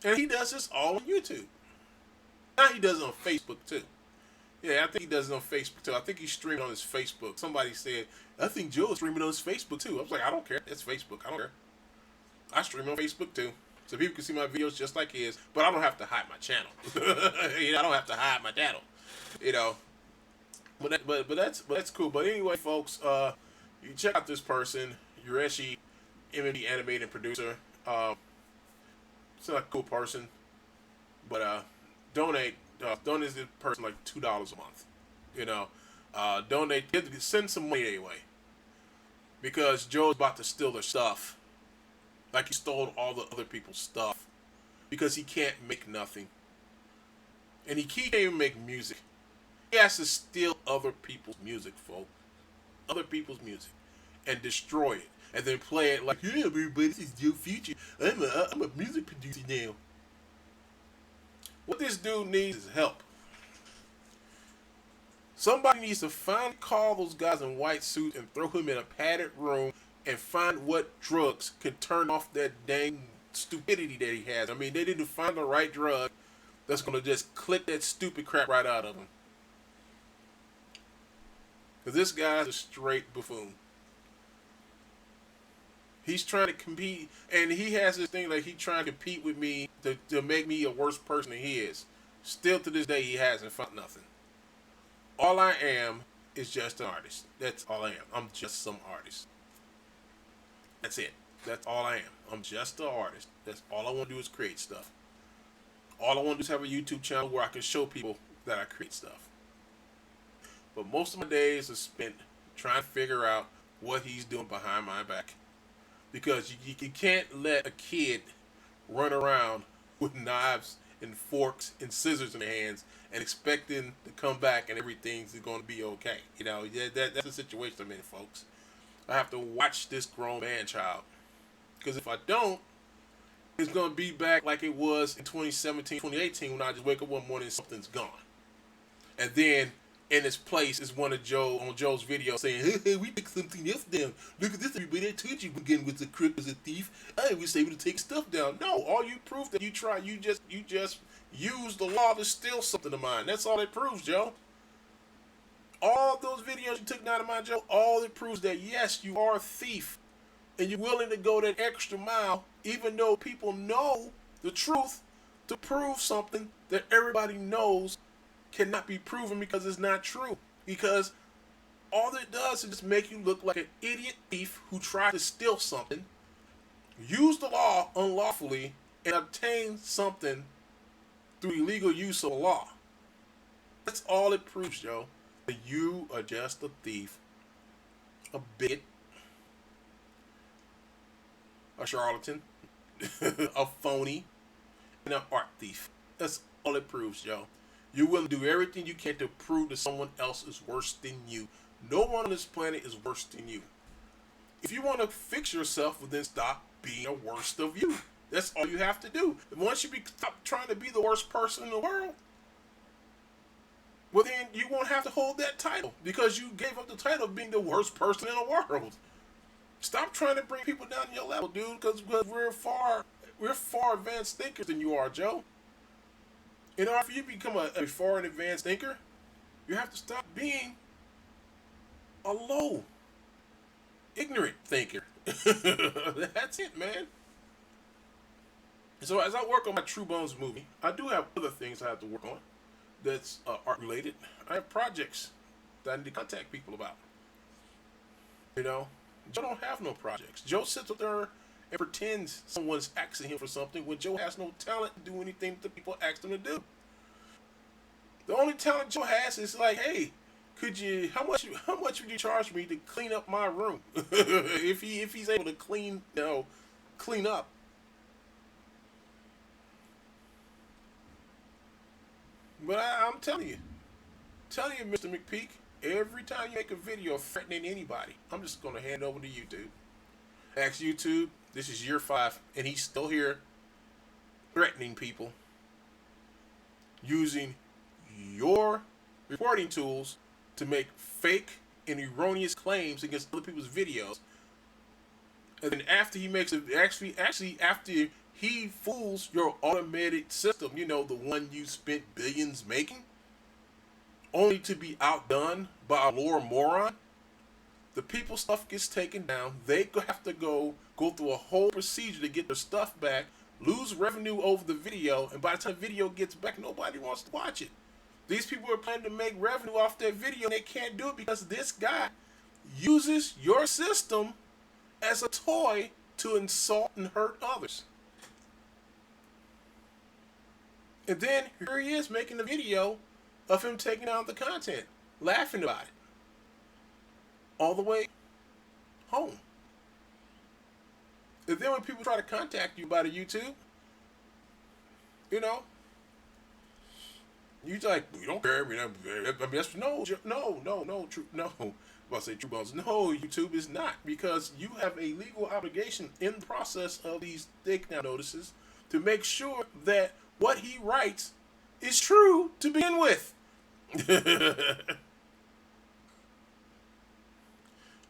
And he does this all on YouTube. Now he does it on Facebook, too. Yeah, I think he does it on Facebook, too. I think he's streaming on his Facebook. Somebody said, I think Joe is streaming on his Facebook, too. I was like, I don't care. It's Facebook. I don't care. I stream on Facebook, too. So people can see my videos just like his, but I don't have to hide my channel. I don't have to hide my channel. But that's cool. But anyway, folks, you check out this person, U.S.C, MMD animator and producer. It's a cool person, but donate this person like $2 a month. Donate, send some money anyway, because Joe's about to steal their stuff. Like he stole all the other people's stuff because he can't make nothing. And he can't even make music. He has to steal other people's music, folks. Other people's music. And destroy it. And then play it like, yeah, everybody, this is your future. I'm a music producer now. What this dude needs is help. Somebody needs to finally call those guys in white suits and throw him in a padded room and find what drugs can turn off that dang stupidity that he has. I mean, they need to find the right drug that's going to just click that stupid crap right out of him. Because this guy's a straight buffoon. He's trying to compete, and he has this thing like he's trying to compete with me to make me a worse person than he is. Still to this day, he hasn't found nothing. All I am is just an artist. That's all I am. I'm just some artist. That's it. That's all I am. I'm just an artist. That's all I want to do is create stuff. All I want to do is have a YouTube channel where I can show people that I create stuff. But most of my days are spent trying to figure out what he's doing behind my back. Because you can't let a kid run around with knives and forks and scissors in their hands and expecting to come back and everything's going to be okay. That's the situation I'm in, folks. I have to watch this grown man child. Because if I don't, it's going to be back like it was in 2017, 2018 when I just wake up one morning and something's gone. And then in its place is one of Joe's videos saying, hey, we took something else down. Look at this, everybody. I told you again was a crook, was a thief. I was able to take stuff down. No, all you prove that you just use the law to steal something of mine. That's all it proves, Joe. All those videos you took down of mine, Joe, all it proves that, yes, you are a thief. And you're willing to go that extra mile, even though people know the truth, to prove something that everybody knows cannot be proven because it's not true. Because all it does is just make you look like an idiot thief who tried to steal something, use the law unlawfully, and obtain something through illegal use of the law. That's all it proves, Joe. That you are just a thief, a bigot, a charlatan, a phony, and an art thief. That's all it proves, Joe. You're willing to do everything you can to prove that someone else is worse than you. No one on this planet is worse than you. If you want to fix yourself, well, then stop being the worst of you. That's all you have to do. And once you stop trying to be the worst person in the world, well, then you won't have to hold that title because you gave up the title of being the worst person in the world. Stop trying to bring people down to your level, dude, because we're far advanced thinkers than you are, Joe. In order for you to become a far advanced thinker, you have to stop being a low, ignorant thinker. That's it, man. So as I work on my Truebones movie, I do have other things I have to work on that's art related. I have projects that I need to contact people about. Joe don't have no projects. Joe sits up there and pretends someone's asking him for something when Joe has no talent to do anything that the people ask him to do. The only talent Joe has is like, hey, how much would you charge me to clean up my room? if he's able to clean up. But I'm telling you, Mr. McPeak, every time you make a video threatening anybody, I'm just gonna hand it over to YouTube. Ask YouTube, this is year 5, and he's still here threatening people using your reporting tools to make fake and erroneous claims against other people's videos. And then after he makes it, actually after he fools your automated system, the one you spent billions making, only to be outdone by a lower moron, the people's stuff gets taken down. They have to go through a whole procedure to get their stuff back, lose revenue over the video, and by the time the video gets back, nobody wants to watch it. These people are planning to make revenue off that video, and they can't do it because this guy uses your system as a toy to insult and hurt others. And then here he is making a video of him taking out the content, laughing about it, all the way home. And then when people try to contact you about a YouTube, you like, we don't care. No. I'm about to say Truebones. No, YouTube is not, because you have a legal obligation in the process of these takedown notices to make sure that what he writes is true to begin with.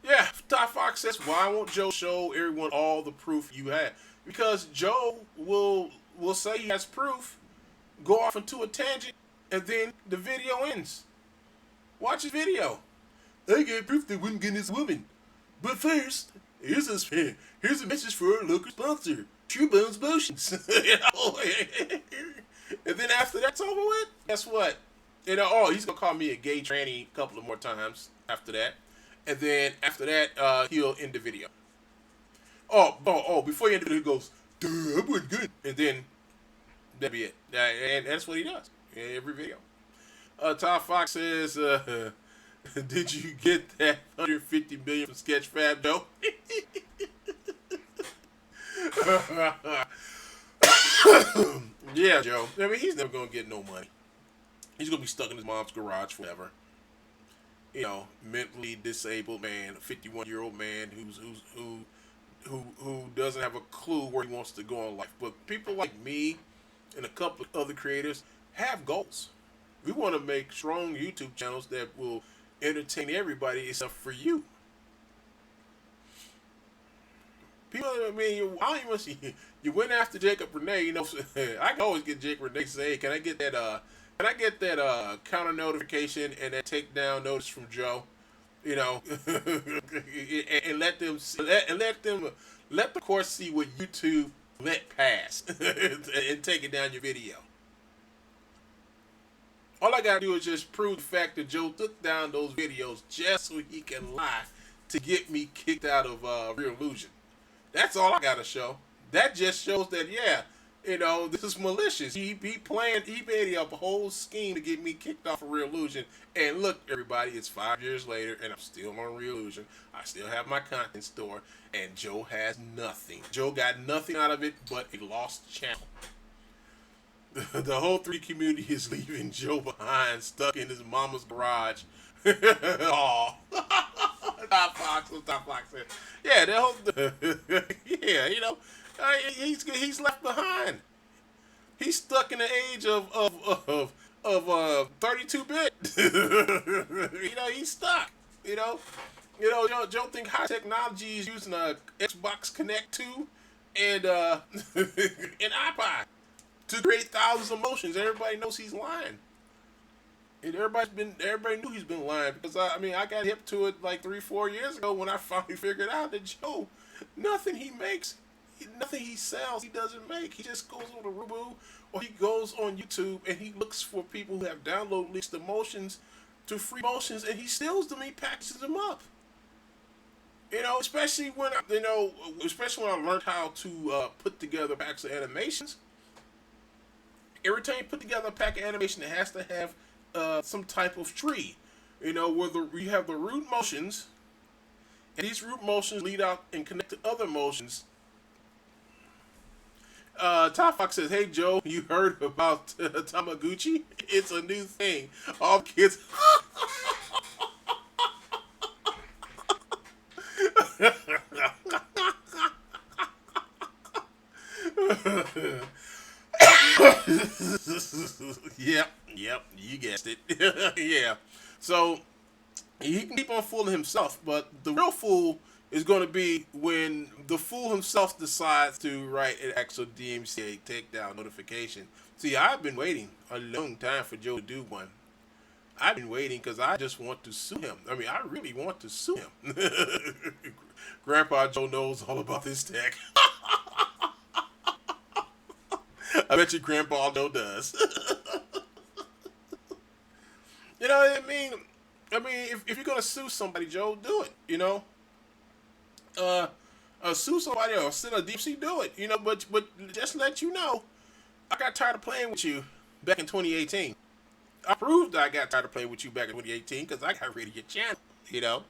Yeah, Ty Fox says, why won't Joe show everyone all the proof you had? Because Joe will say he has proof, go off into a tangent, and then the video ends. Watch his video. I got proof they wouldn't get this woman. But first, here's a message for our local sponsor, Truebones Motions. And then after that's over with, guess what? He's gonna call me a gay tranny a couple of more times after that. And then after that, he'll end the video. Before he ends the video, he goes, duh, I wasn't good. And then that'd be it. And that's what he does in every video. Tom Fox says, did you get that $150 million from Sketchfab, Joe? Yeah, Joe. I mean, he's never gonna get no money. He's gonna be stuck in his mom's garage forever. Mentally disabled man, a 51-year-old man who doesn't have a clue where he wants to go in life. But people like me and a couple of other creators have goals. We want to make strong YouTube channels that will entertain everybody except for you. People, I mean, you went after Jacob Renee. I can always get Jacob Renee to say, hey, can I get that counter notification and that takedown notice from Joe? And let the court see what YouTube let pass and taking down your video. All I gotta do is just prove the fact that Joe took down those videos just so he can lie to get me kicked out of Real Illusion. That's all I gotta show. That just shows that, this is malicious. He made up a whole scheme to get me kicked off of Real Illusion. And look, everybody, it's 5 years later, and I'm still on Real Illusion. I still have my content store, and Joe has nothing. Joe got nothing out of it but a lost channel. The whole 3D community is leaving Joe behind, stuck in his mama's garage. Aw. Top Fox. Yeah, that whole... he's left behind. He's stuck in the age of 32-bit. He's stuck. Joe think high technology is using a Xbox Connect 2 and an iPod to create thousands of motions. Everybody knows he's lying. And everybody knew he's been lying because I got hip to it like 3-4 years ago when I finally figured out that Joe, nothing he makes, nothing he sells, he doesn't make. He just goes on to Rubu or he goes on YouTube and he looks for people who have download links to motions, to free motions, and he steals them, he packages them up. You know, especially when I learned how to put together packs of animations. Every time you put together a pack of animation, it has to have some type of tree. You know, where you have the root motions, and these root motions lead out and connect to other motions. Top Fox says, "Hey Joe, you heard about Tamaguchi? It's a new thing. All kids." Yep, you guessed it. Yeah. So he can keep on fooling himself, but the real fool is going to be when the fool himself decides to write an actual DMCA takedown notification. See, I've been waiting a long time for Joe to do one. I've been waiting because I just want to sue him. I mean, I really want to sue him. Grandpa Joe knows all about this tech. I bet you Grandpa Joe does. You know what I mean? If you're gonna sue somebody, Joe, do it. You know, sue somebody or send a DMC, do it. You know, but just let you know, I got tired of playing with you back in 2018. I proved I got tired of playing with you back in 2018 because I got rid of your channel. You know,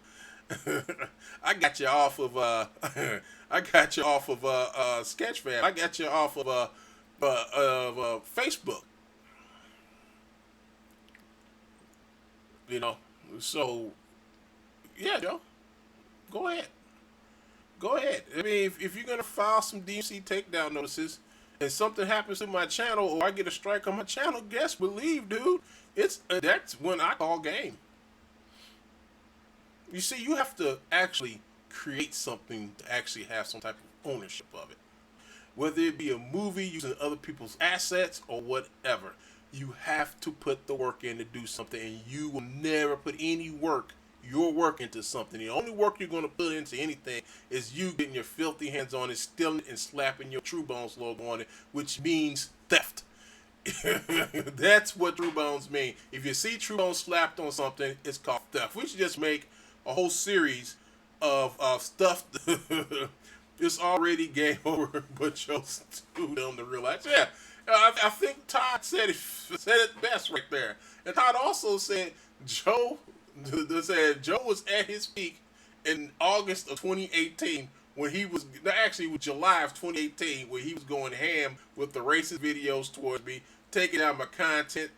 I got you off of Sketchfab. I got you off of Facebook. You know, so yeah, Joe, go ahead. Go ahead. I mean, if you're gonna file some DMC takedown notices and something happens to my channel or I get a strike on my channel, guess believe, dude, that's when I call game. You see, you have to actually create something to actually have some type of ownership of it. Whether it be a movie using other people's assets or whatever, you have to put the work in to do something, and you will never put your work into something. The only work you're going to put into anything is you getting your filthy hands on it, stealing it, and slapping your Truebones logo on it, which means theft. That's what Truebones mean. If you see Truebones slapped on something, it's called theft. We should just make a whole series of stuff. It's already game over, but Joe's too dumb to realize. Yeah, I think Todd said it best right there. And Todd also said Joe was at his peak in August of 2018 when he was actually it was July of 2018 when he was going ham with the racist videos towards me, taking out my content,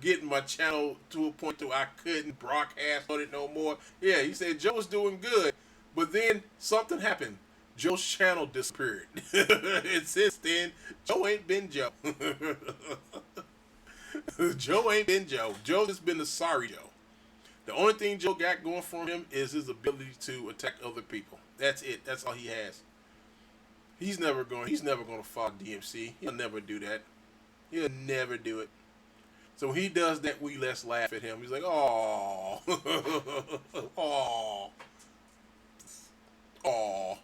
getting my channel to a point where I couldn't broadcast on it no more. Yeah, he said Joe was doing good, but then something happened. Joe's channel disappeared. And since then, Joe ain't been Joe. Joe ain't been Joe. Joe has been the sorry Joe. The only thing Joe got going for him is his ability to attack other people. That's it. That's all he has. He's never going to file DMC. He'll never do that. He'll never do it. So when he does that, we let's laugh at him. He's like, oh, oh. Oh,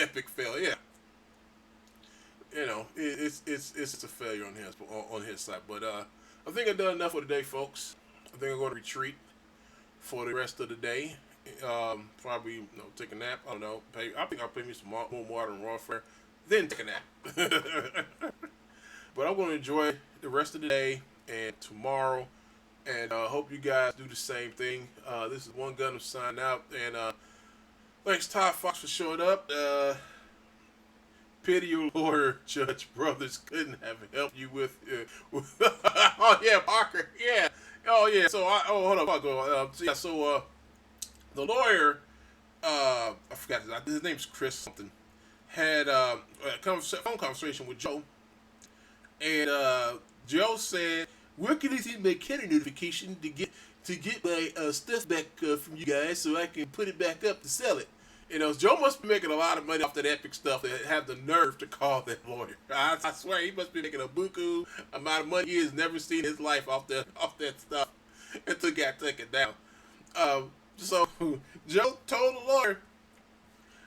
epic fail! Yeah, you know it's a failure on his side. But I think I've done enough for today, folks. I think I'm going to retreat for the rest of the day. Probably take a nap. I don't know. I think I'll pay me some more modern warfare, then take a nap. But I'm going to enjoy the rest of the day and tomorrow, and hope you guys do the same thing. This is One Gun to sign out, and thanks, Todd Fox, for showing up. Pity your lawyer, Judge Brothers couldn't have helped you with oh yeah, Parker, yeah, oh yeah. So hold up, I'll go. The lawyer, I forgot his name's Chris something, had a phone conversation with Joe, and Joe said, "Where can I send my counter notification to get my stuff back from you guys so I can put it back up to sell it?" You know, Joe must be making a lot of money off that epic stuff that have the nerve to call that lawyer. I swear he must be making a buku amount of money he has never seen in his life off that stuff until got taken down. So Joe told the lawyer,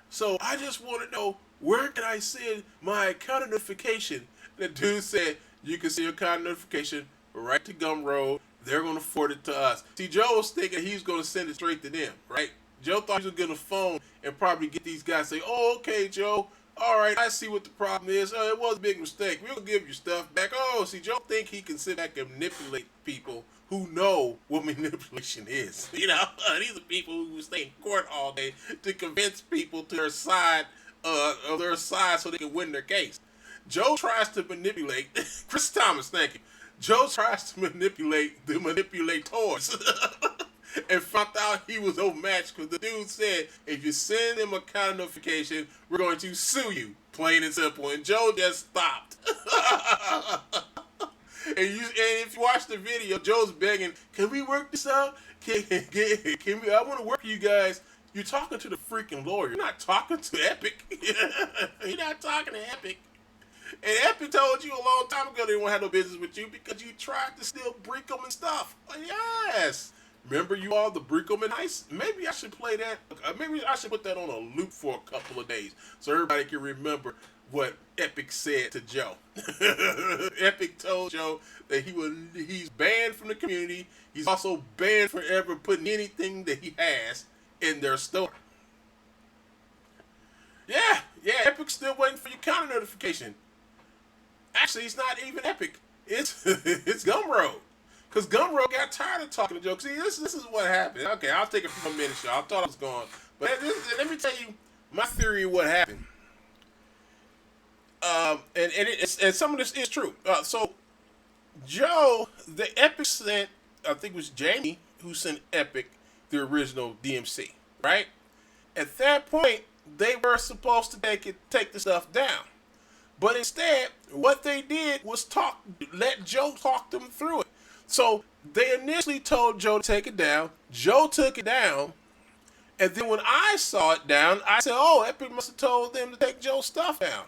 "So I just want to know, where can I send my counter notification?" The dude said, "You can send your counter notification right to Gumroad. They're going to forward it to us." See, Joe was thinking he's going to send it straight to them, right? Joe thought he was getting a phone and probably get these guys to say, oh, okay, Joe. All right, I see what the problem is. Oh, it was a big mistake. We'll give your stuff back. Oh, see, Joe think he can sit back and manipulate people who know what manipulation is. You know, these are people who stay in court all day to convince people to their side of their side so they can win their case. Joe tries to manipulate. Chris Thomas, thank you. Joe tries to manipulate the manipulators. And found out he was overmatched because the dude said, if you send him a counter notification, we're going to sue you. Plain and simple. And Joe just stopped. And if you watch the video, Joe's begging, can we work this out? Can we? I want to work with you guys. You're talking to the freaking lawyer. You're not talking to Epic. You're not talking to Epic. And Epic told you a long time ago they didn't want to have no business with you because you tried to steal Brinkham and stuff. Yes. Remember you all the Brinkham and heist? Maybe I should play that. Maybe I should put that on a loop for a couple of days so everybody can remember what Epic said to Joe. Epic told Joe that he's banned from the community. He's also banned from ever putting anything that he has in their store. Yeah, Epic's still waiting for your counter notification. Actually, it's not even Epic. It's Gumroad. Because Gumroad got tired of talking to Joe. See, this is what happened. Okay, I'll take a few more minutes, y'all. I thought I was gone. But let me tell you my theory of what happened. And some of this is true. So, Joe, the Epic sent, I think it was Jamie who sent Epic the original DMC, right? At that point, they were supposed to take the stuff down. But instead, what they did was let Joe talk them through it. So they initially told Joe to take it down. Joe took it down. And then when I saw it down, I said, oh, Epic must have told them to take Joe's stuff down.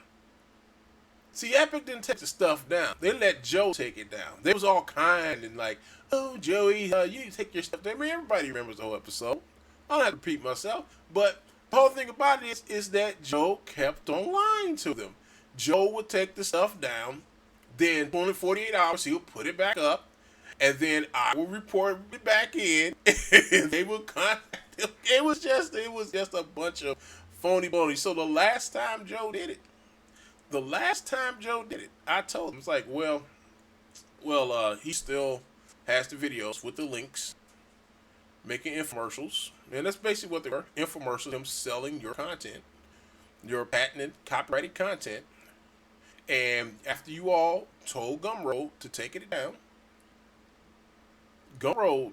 See, Epic didn't take the stuff down. They let Joe take it down. They was all kind and like, oh, Joey, you need to take your stuff down. I mean, everybody remembers the whole episode. I don't have to repeat myself. But the whole thing about it is that Joe kept on lying to them. Joe would take the stuff down. Then, only 48 hours, he'll put it back up. And then I will report it back in, and they will contact him. It was just a bunch of phony baloney. So the last time Joe did it, I told him, it's like, well, he still has the videos with the links, making infomercials, and that's basically what they were, infomercials, them selling your content, your patented, copyrighted content. And after you all told Gumroad to take it down, Gumroad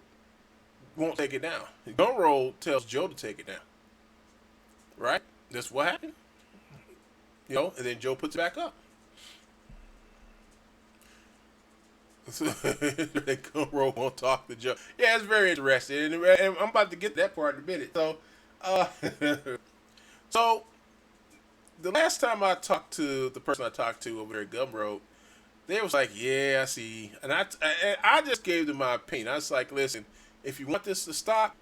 won't take it down. Gumroad tells Joe to take it down. Right? That's what happened. You know, and then Joe puts it back up. So, Gumroad won't talk to Joe. Yeah, it's very interesting. And I'm about to get that part in a minute. So, so the last time I talked to the person I talked to over there at Gumroad, they was like, yeah, I see. And I just gave them my opinion. I was like, listen, if you want this to stop,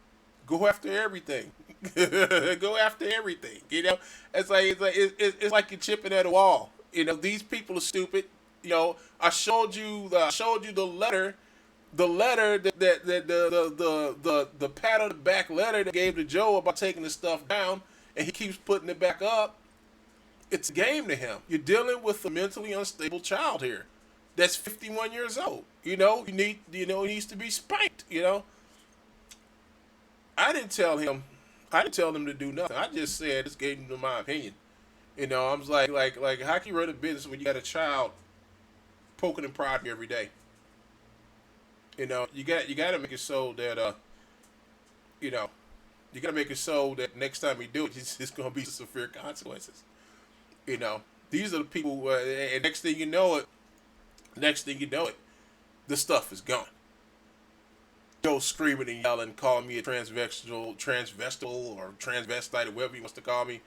go after everything. Go after everything. You know, it's like you're chipping at a wall. You know, these people are stupid. You know, I showed you the letter that the pat on the back letter that gave to Joe about taking the stuff down, and he keeps putting it back up. It's a game to him. You're dealing with a mentally unstable child here that's 51 years old. You know, he needs to be spanked, you know. I didn't tell him to do nothing. I just gave him my opinion. You know, I was like how can you run a business when you got a child poking and prodding you every day? You know, you got to make it so that you know, you got to make it so that next time you do it, it's going to be severe consequences. You know, these are the people, and next thing you know it, the stuff is gone. Joe screaming and yelling, calling me a transvestite or transvestite or whatever he wants to call me.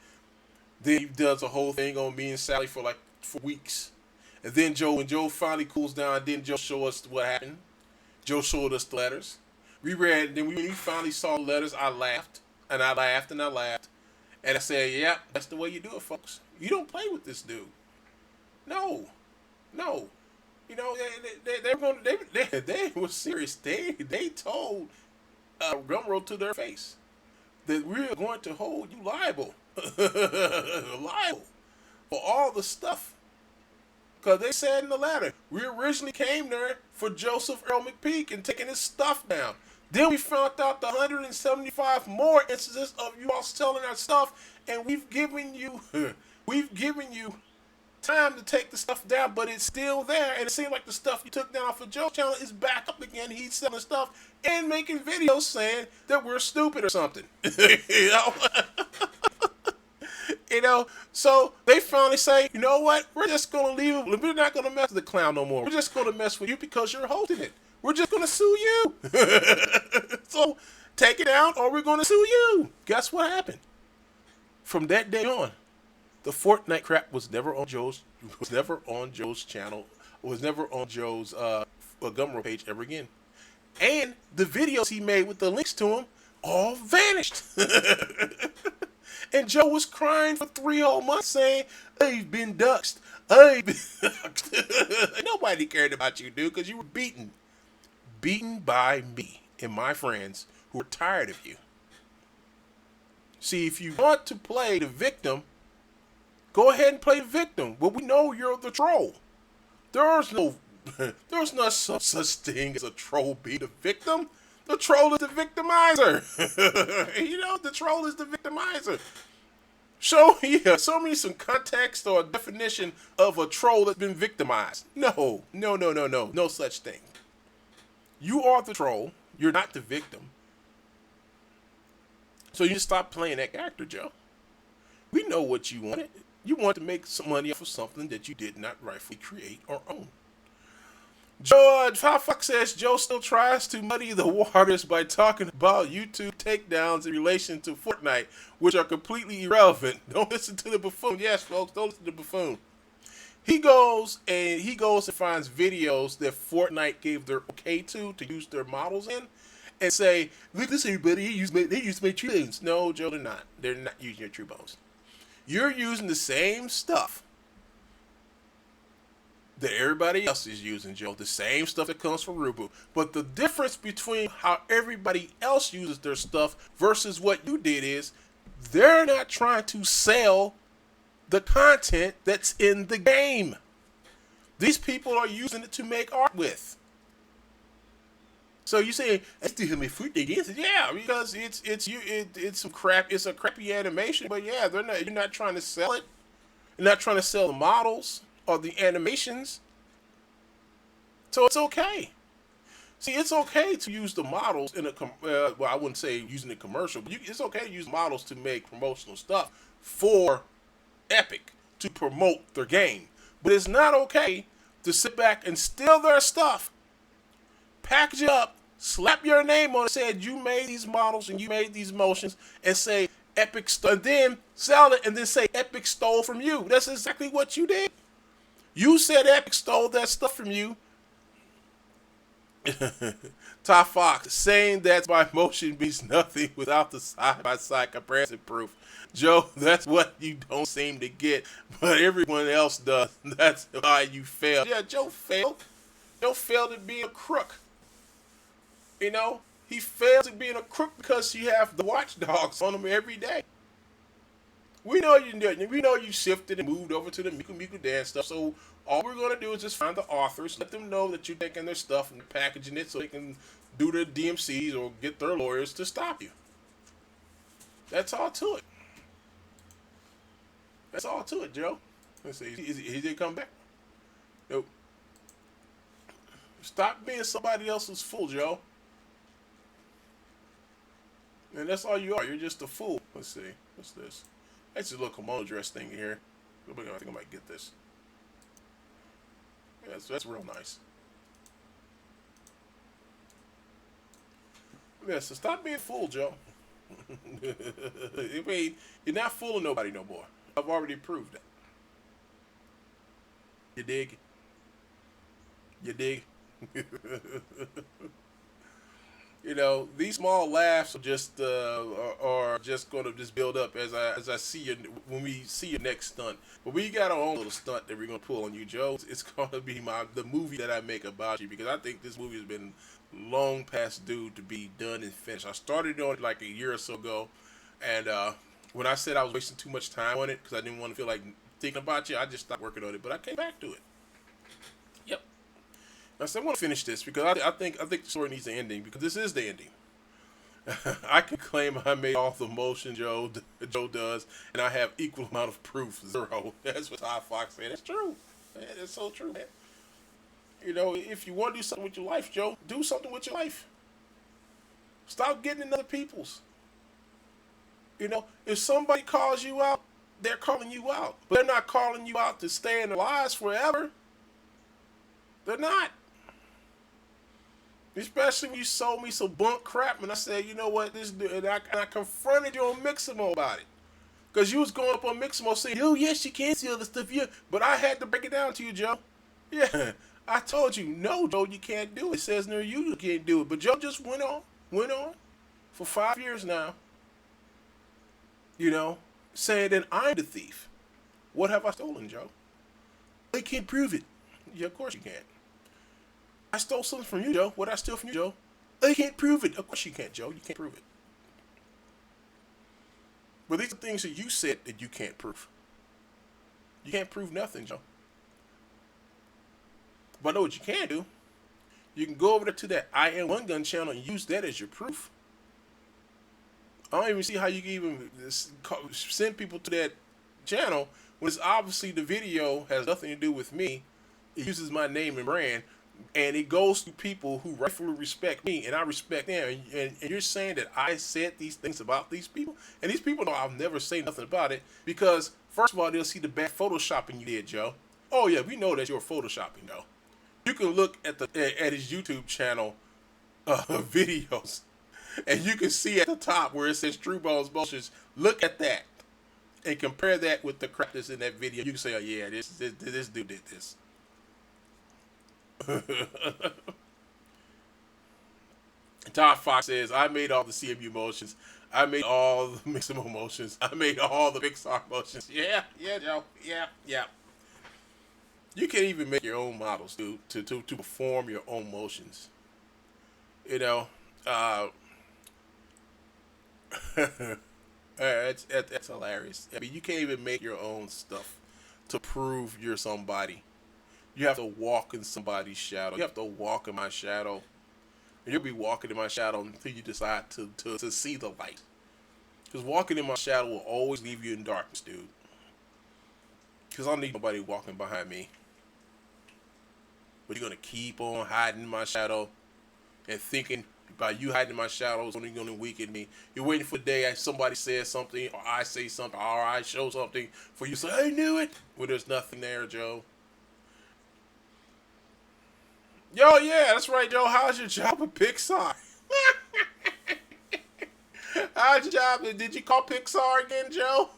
Then he does a whole thing on me and Sally for weeks. And then when Joe finally cools down, then Joe showed us what happened. Joe showed us the letters. We read, and then when we finally saw the letters, I laughed, and I laughed, and I laughed. And I said, yeah, that's the way you do it, folks. You don't play with this dude. No. You know, they were serious. They told Gumroad to their face. that we're going to hold you liable, liable for all the stuff. Because they said in the letter, we originally came there for Joseph Earl McPeak and taking his stuff down. Then we found out the 175 more instances of you all selling our stuff, and we've given you time to take the stuff down, but it's still there. And it seems like the stuff you took down off of Joe's channel is back up again. He's selling stuff and making videos saying that we're stupid or something. you know? You know, so they finally say, you know what? We're just going to leave it. We're not going to mess with the clown no more. We're just going to mess with you because you're hosting it. We're just going to sue you. So take it down or we're going to sue you. Guess what happened? From that day on, the Fortnite crap was never on Joe's channel. Was never on Joe's Gumroad page ever again. And the videos he made with the links to him all vanished. And Joe was crying for 3 whole months saying, I've been doxxed. Nobody cared about you, dude, because you were beaten. Beaten by me and my friends who are tired of you. See, if you want to play the victim, go ahead and play the victim. But we know you're the troll. There's no such thing as a troll being the victim. The troll is the victimizer. You know, the troll is the victimizer. Show me some context or definition of a troll that's been victimized. No such thing. You are the troll. You're not the victim. So you stop playing that character, Joe. We know what you wanted. You wanted to make some money off of something that you did not rightfully create or own. George Fox says Joe still tries to muddy the waters by talking about YouTube takedowns in relation to Fortnite, which are completely irrelevant. Don't listen to the buffoon. Yes, folks, don't listen to the buffoon. He goes and finds videos that Fortnite gave their okay to use their models in, and say, look, this everybody, they used to make Truebones. No, Joe, they're not. They're not using your Truebones. You're using the same stuff that everybody else is using, Joe. The same stuff that comes from Rubu. But the difference between how everybody else uses their stuff versus what you did is they're not trying to sell the content that's in the game. These people are using it to make art with. So you say, I still have my fruit they did. Yeah, because it's some crap. It's a crappy animation, but yeah, you're not trying to sell it. You're not trying to sell the models or the animations. So it's okay. See, it's okay to use the models in I wouldn't say using the commercial, but it's okay to use models to make promotional stuff for Epic to promote their game. But it's not okay to sit back and steal their stuff, package it up, slap your name on it, say you made these models and you made these motions, and say Epic and then sell it and then say Epic stole from you. That's exactly what you did. You said Epic stole that stuff from you. Top Fox saying that my motion means nothing without the side-by-side comparison proof. Joe, that's what you don't seem to get, but everyone else does. That's why you failed. Yeah, Joe failed. Joe failed at being a crook. You know, he fails at being a crook because you have the watchdogs on him every day. We know you shifted and moved over to the Miku Miku dance stuff, so all we're going to do is just find the authors, let them know that you're taking their stuff and packaging it so they can do their DMCs or get their lawyers to stop you. That's all to it. That's all to it, Joe. Let's see. He did come back. Nope. Stop being somebody else's fool, Joe. And that's all you are. You're just a fool. Let's see. What's this? That's a little kimono dress thing here. I think I might get this. Yeah, that's real nice. Yeah, so stop being a fool, Joe. I mean, you're not fooling nobody no more. I've already proved that. You dig? You dig? You know, these small laughs are just going to just build up as I see you when we see your next stunt. But we got our own little stunt that we're going to pull on you, Joe. It's going to be the movie that I make about you, because I think this movie has been long past due to be done and finished. I started on it like a year or so ago, And when I said I was wasting too much time on it because I didn't want to feel like thinking about you, I just stopped working on it. But I came back to it. Yep. I said I want to finish this because I think the story needs an ending because this is the ending. I can claim I made all the motion Joe does, and I have equal amount of proof, 0. That's what Todd Fox said. That's true. Man, that's so true, man. You know, if you want to do something with your life, Joe, do something with your life. Stop getting in other people's. You know, if somebody calls you out, they're calling you out. But they're not calling you out to stay in their lives forever. They're not. Especially when you sold me some bunk crap and I said, you know what, this dude, and I confronted you on Mixamo about it. Because you was going up on Mixamo saying, oh, yes, you can see other stuff. Yeah. But I had to break it down to you, Joe. Yeah. I told you, no, Joe, you can't do it. It says no, you can't do it. But Joe just went on for 5 years now, you know, saying that I'm the thief. What have I stolen, Joe? They can't prove it. Yeah, of course you can't. I stole something from you, Joe. What did I steal from you, Joe? They can't prove it. Of course you can't, Joe. You can't prove it. But these are things that you said that you can't prove. You can't prove nothing, Joe. But I know what you can do. You can go over there to that I Am One Gun channel and use that as your proof. I don't even see how you can even send people to that channel when it's obviously the video has nothing to do with me. It uses my name and brand. And it goes to people who rightfully respect me, and I respect them. And you're saying that I said these things about these people? And these people know I'll never say nothing about it because, first of all, they'll see the bad photoshopping you did, Joe. Oh, yeah, we know that you're photoshopping, Joe. You can look at his YouTube channel videos, and you can see at the top where it says Truebones Motions. Look at that and compare that with the crap that's in that video. You can say, oh, yeah, this dude did this. Todd Fox says, I made all the CMU motions. I made all the Mixamo motions. I made all the Pixar motions. Yeah, Joe. Yeah. You can't even make your own models, dude, to perform your own motions. You know, that's hilarious. I mean, you can't even make your own stuff to prove you're somebody. You have to walk in somebody's shadow. You have to walk in my shadow. And you'll be walking in my shadow until you decide to see the light. Because walking in my shadow will always leave you in darkness, dude. Because I don't need nobody walking behind me. But you're going to keep on hiding in my shadow and thinking about you hiding in my shadow is only going to weaken me. You're waiting for the day somebody says something or I say something or I show something for you to say, I knew it. Well, there's nothing there, Joe. Yo, yeah, that's right, Joe. How's your job at Pixar? How's your job? Did you call Pixar again, Joe?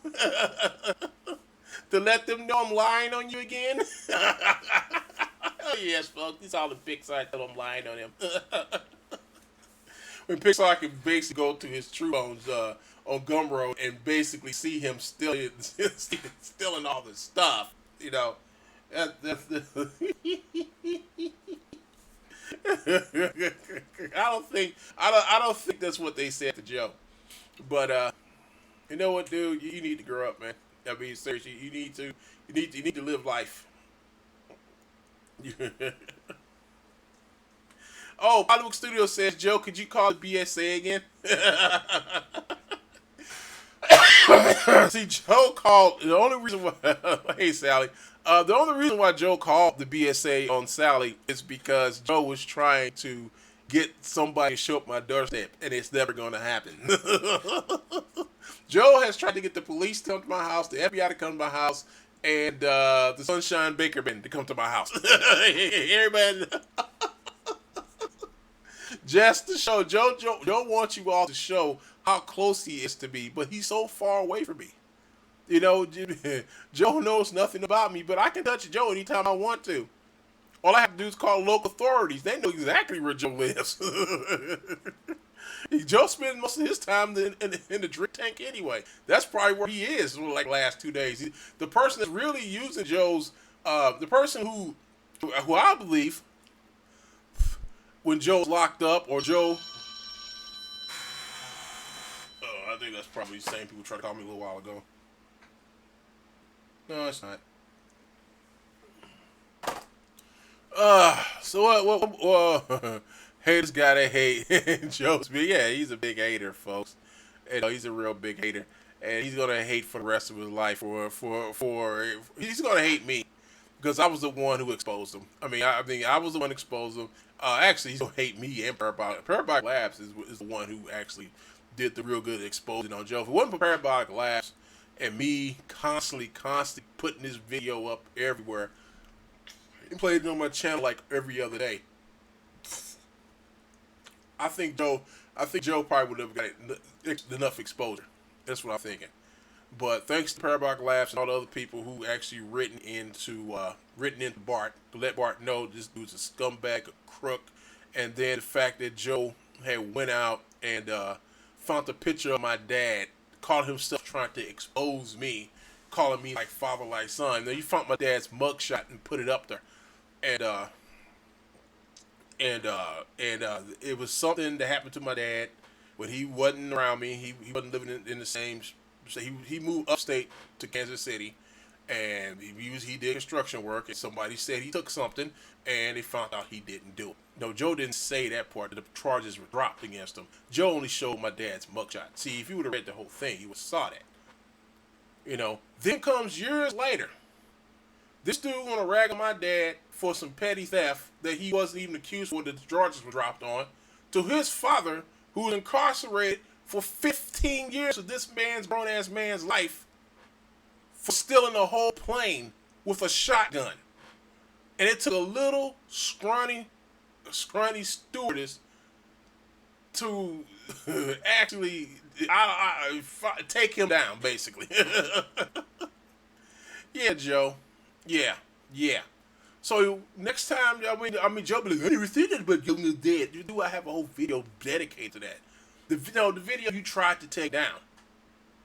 To let them know I'm lying on you again? Oh, yes, folks. It's all the Pixar that I'm lying on him. When Pixar can basically go to his Truebones on Gumroad and basically see him stealing all this stuff, you know. That's the I don't think that's what they said to Joe. But you know what, dude? You need to grow up, man. I mean, seriously, you need to live life. Oh, Hollywood Studio says, Joe, could you call the BSA again? See, Joe called. The only reason why, hey Sally, the only reason why Joe called the BSA on Sally is because Joe was trying to get somebody to show up my doorstep, and it's never going to happen. Joe has tried to get the police to come to my house, the FBI to come to my house, and the Sunshine Baker Man to come to my house. Everybody. Just to show, Joe wants you all to show how close he is to me, but he's so far away from me. You know, Joe knows nothing about me, but I can touch Joe anytime I want to. All I have to do is call local authorities. They know exactly where Joe lives. Joe spends most of his time in the drink tank anyway. That's probably where he is for like last 2 days. The person that's really using Joe's, the person who I believe, when Joe's locked up or Joe, I think that's probably the same people tried to call me a little while ago. No, it's not. So what haters gotta hate Joe's big. Yeah, he's a big hater, folks. You know, he's a real big hater, and he's gonna hate for the rest of his life. For he's gonna hate me because I was the one who exposed him. I was the one who exposed him. Actually, he's gonna hate me and Parabolic. Parabolic Labs is the one who actually did the real good exposing on Joe. If it wasn't for Parabolic Labs and me constantly putting this video up everywhere. He played it on my channel like every other day. I think Joe probably would have got enough exposure. That's what I'm thinking. But thanks to Parabolic Labs and all the other people who actually written into Bart to let Bart know this dude's a scumbag, a crook, and then the fact that Joe had went out and found a picture of my dad, called himself trying to expose me, calling me like father, like son. Now you found my dad's mugshot and put it up there. And it was something that happened to my dad when he wasn't around me. He wasn't living in the same. So he moved upstate to Kansas City, and he did construction work. And somebody said he took something, and they found out he didn't do it. No, Joe didn't say that part. The charges were dropped against him. Joe only showed my dad's mugshot. See, if you would have read the whole thing, you would have saw that. You know. Then comes years later. This dude want to rag on my dad for some petty theft that he wasn't even accused for, that the charges were dropped on, to his father, who was incarcerated for 15 years of this grown-ass man's life for stealing a whole plane with a shotgun. And it took a little scrawny stewardess to actually take him down, basically. Yeah, Joe. Yeah. So next time, Joe be like, I never said that about Joe was dead. Do I have a whole video dedicated to that? The video you tried to take down.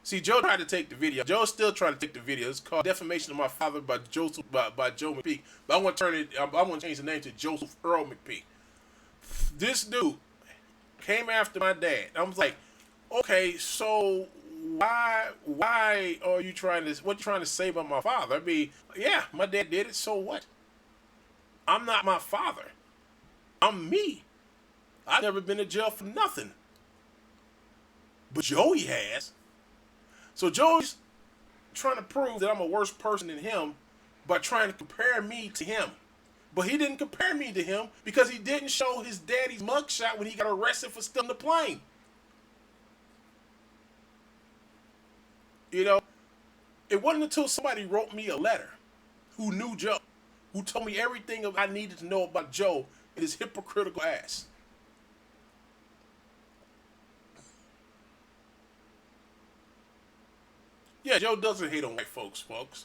See, Joe tried to take the video. Joe's still trying to take the video. It's called Defamation of My Father by Joe McPeak. But I want to change the name to Joseph Earl McPeak. This dude came after my dad. I was like, okay, so why are you trying to say about my father? I mean, yeah, my dad did it, so what? I'm not my father. I'm me. I've never been to jail for nothing. But Joey has. So Joey's trying to prove that I'm a worse person than him by trying to compare me to him. But he didn't compare me to him because he didn't show his daddy's mugshot when he got arrested for stealing the plane. You know, it wasn't until somebody wrote me a letter who knew Joe, who told me everything I needed to know about Joe and his hypocritical ass. Yeah, Joe doesn't hate on white folks much.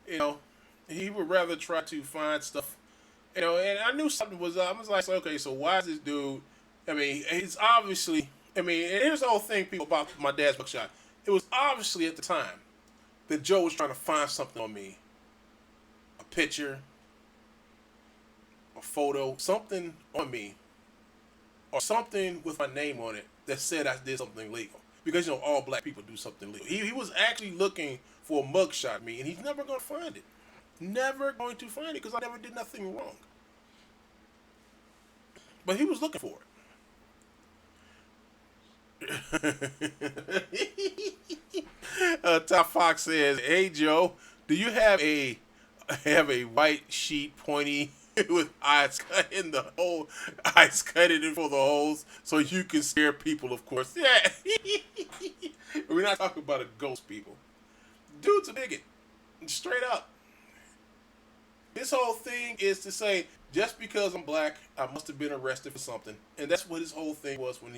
You know, he would rather try to find stuff. You know, and I knew something was up. I was like, okay, so why is this dude? I mean, he's obviously. And here's the whole thing, people, about my dad's mugshot. It was obviously at the time that Joe was trying to find something on me. A picture, a photo, something on me, or something with my name on it that said I did something illegal. Because, you know, all black people do something illegal. He was actually looking for a mugshot of me, and he's never going to find it. Never going to find it because I never did nothing wrong. But he was looking for it. Top Fox says, "Hey Joe, do you have a white sheet pointy with eyes cut in the hole, eyes cut in for the holes, so you can scare people? Of course, yeah. We're not talking about a ghost, people. Dude's a bigot, straight up. This whole thing is to say, just because I'm black, I must have been arrested for something. And that's what his whole thing was when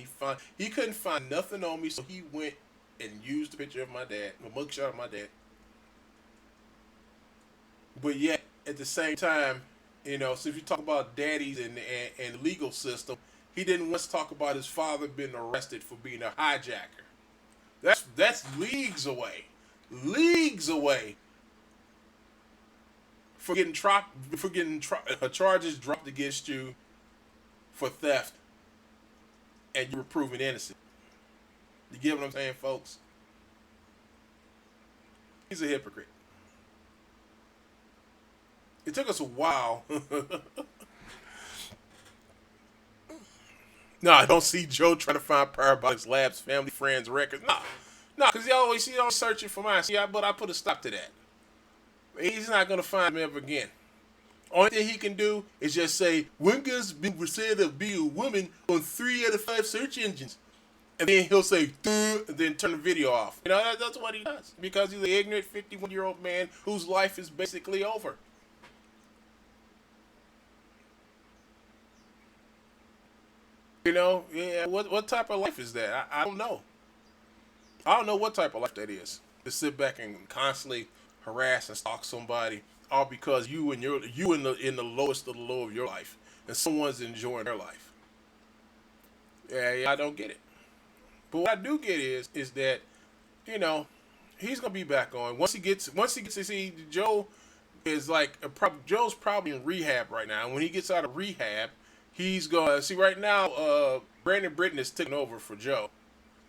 he couldn't find nothing on me, so he went and used the picture of my dad, a mugshot of my dad. But yet, at the same time, you know, so if you talk about daddies and the legal system, he didn't once talk about his father being arrested for being a hijacker. That's leagues away. Leagues away. For getting charges dropped against you for theft, and you were proven innocent. You get what I'm saying, folks? He's a hypocrite. It took us a while. No, I don't see Joe trying to find Parabolics Labs, family, friends, records. No, because he always searching for mine. See, but I put a stop to that. He's not gonna find me ever again. Only thing he can do is just say, Winger's been said to be a woman on 3 out of 5 search engines. And then he'll say, duh, and then turn the video off. You know, that's what he does. Because he's an ignorant 51-year-old man whose life is basically over. You know, yeah, what type of life is that? I don't know. I don't know what type of life that is. To sit back and constantly harass and stalk somebody, all because you in the lowest of the low of your life, and someone's enjoying their life. Yeah, I don't get it. But what I do get is that, you know, he's gonna be back on once he gets to see Joe is like Joe's probably in rehab right now. And when he gets out of rehab, he's gonna see right now. Brandon Britton is taking over for Joe.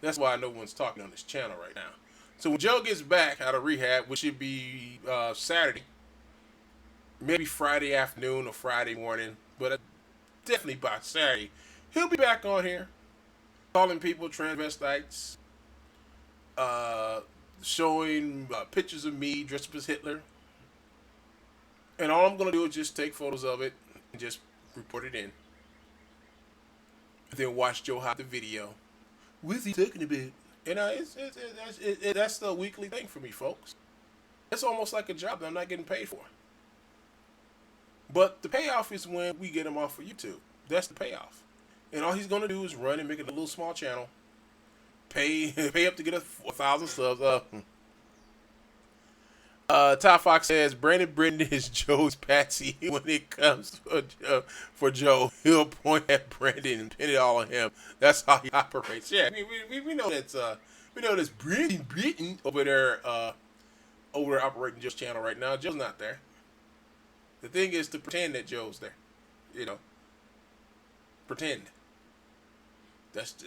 That's why no one's talking on this channel right now. So when Joe gets back out of rehab, which should be Saturday, maybe Friday afternoon or Friday morning, but definitely by Saturday, he'll be back on here, calling people transvestites, showing pictures of me dressed up as Hitler. And all I'm going to do is just take photos of it and just report it in. And then watch Joe hide the video. What's he talking about? You know, that's the weekly thing for me, folks. It's almost like a job that I'm not getting paid for. But the payoff is when we get him off of YouTube. That's the payoff. And all he's going to do is run and make it a little small channel. Pay up to get 1,000 subs. Top Fox says Brandon Britton is Joe's patsy when it comes for Joe. He'll point at Brandon and pin it all on him. That's how he operates. Yeah, we know that's Brandon Britton over there operating Joe's channel right now. Joe's not there. The thing is to pretend that Joe's there. You know, pretend. That's